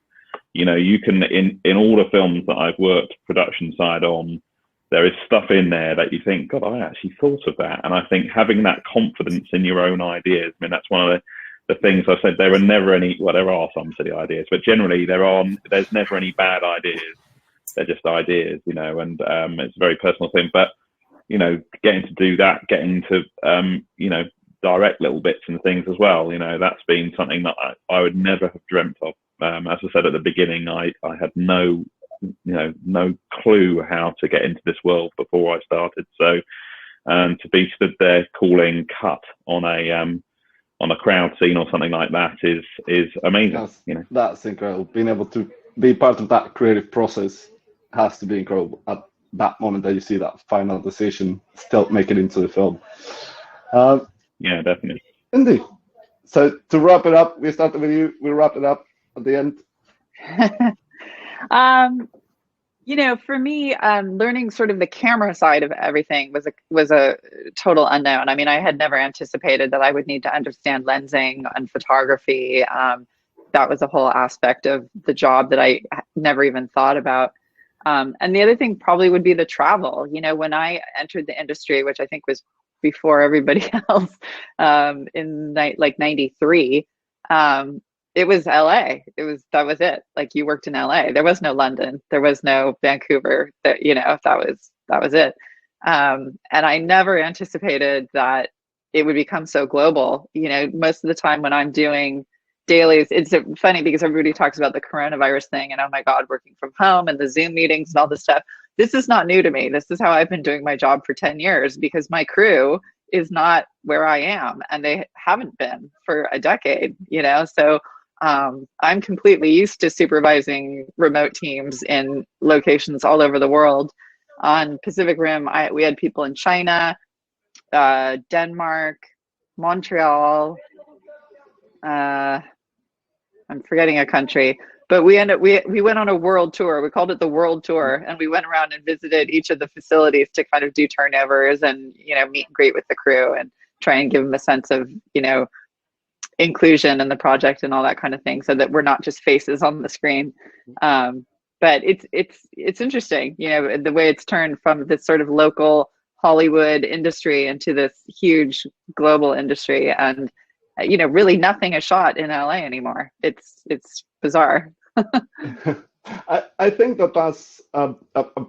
You know, you can, in all the films that I've worked production side on, there is stuff in there that you think, God, I actually thought of that. And I think having that confidence in your own ideas, I mean, that's one of the things I said. There are never any, well, there are some silly ideas, but generally there's never any bad ideas. They're just ideas, you know, and it's a very personal thing. But, you know, getting to do that, getting to, you know, direct little bits and things as well, you know, that's been something that I would never have dreamt of. As I said at the beginning, I had no clue how to get into this world before I started. So to be stood there calling cut on a crowd scene or something like that is amazing. That's incredible. Being able to be part of that creative process has to be incredible. At that moment that you see that final decision still make it into the film. Yeah, definitely. Lindy, so to wrap it up, we started with you. We wrapped it up at the end. You know, for me, learning sort of the camera side of everything was a total unknown. I mean, I had never anticipated that I would need to understand lensing and photography. That was a whole aspect of the job that I never even thought about. And the other thing probably would be the travel. You know, when I entered the industry, which I think was before everybody else, in like 93, it was LA. That was it. Like, you worked in LA. There was no London. There was no Vancouver. That was it. And I never anticipated that it would become so global. Most of the time when I'm doing dailies, it's funny because everybody talks about the coronavirus thing and, oh my God, working from home and the Zoom meetings and all this stuff. This is not new to me. This is how I've been doing my job for 10 years because my crew is not where I am, and they haven't been for a decade, So I'm completely used to supervising remote teams in locations all over the world. On Pacific Rim, we had people in China, Denmark, Montreal. I'm forgetting a country, but we went on a world tour. We called it the World Tour, and we went around and visited each of the facilities to kind of do turnovers and meet and greet with the crew and try and give them a sense of inclusion in the project and all that kind of thing, so that we're not just faces on the screen. But it's interesting, the way it's turned from this sort of local Hollywood industry into this huge global industry, and really nothing is shot in LA anymore. It's bizarre. I think that's a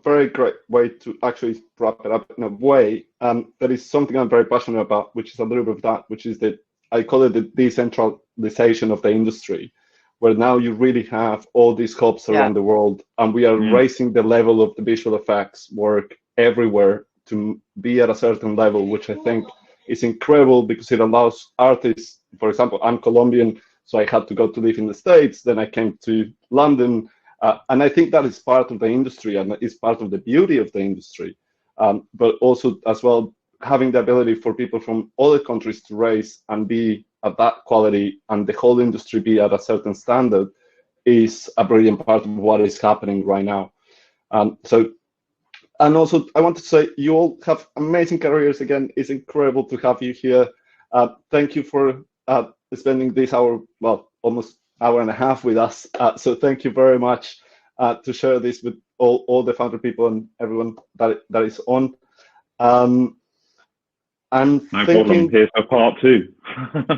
very great way to actually wrap it up in a way. That is something I'm very passionate about, which is a little bit of that, which is that I call it the decentralization of the industry, where now you really have all these hubs around the world, and we are raising the level of the visual effects work everywhere to be at a certain level, which I think is incredible because it allows artists, for example, I'm Colombian, so I had to go to live in the States, then I came to London, and I think that is part of the industry and is part of the beauty of the industry, but also as well having the ability for people from other countries to raise and be at that quality and the whole industry be at a certain standard is a brilliant part of what is happening right now. And also, I want to say you all have amazing careers. Again, it's incredible to have you here. Thank you for spending this hour, well, almost hour and a half with us. So thank you very much to share this with all the Foundry people and everyone that is on. And no problem. Here's for part 2.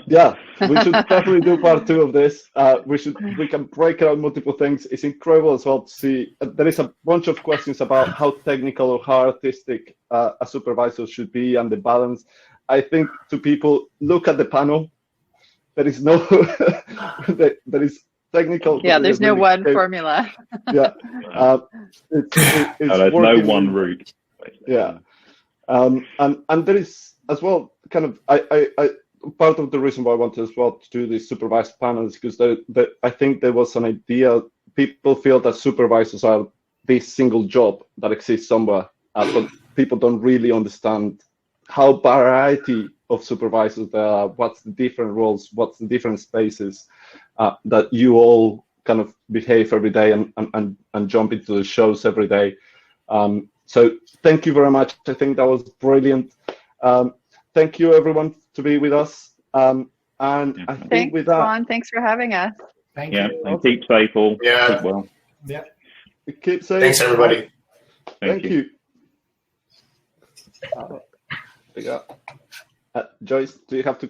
Yeah, we should definitely do part 2 of this. We can break out multiple things. It's incredible as well to see. There is a bunch of questions about how technical or how artistic a supervisor should be and the balance. I think to people, look at the panel. There is no, there is technical. Yeah, there's no one formula. Yeah, it's there's no one route. Yeah, and there is as well kind of I part of the reason why I wanted as well to do these supervised panels is because I think there was an idea. People feel that supervisors are this single job that exists somewhere, but people don't really understand how variety of supervisors there are, what's the different roles, what's the different spaces that you all kind of behave every day and jump into the shows every day. So thank you very much. I think that was brilliant. Thank you everyone to be with us. And I think with that, Juan, thanks for having us. Thank you. And keep safe all. Yeah. Keep well. Yeah. Keep safe. Thanks everybody. Thank you. Joyce, do you have to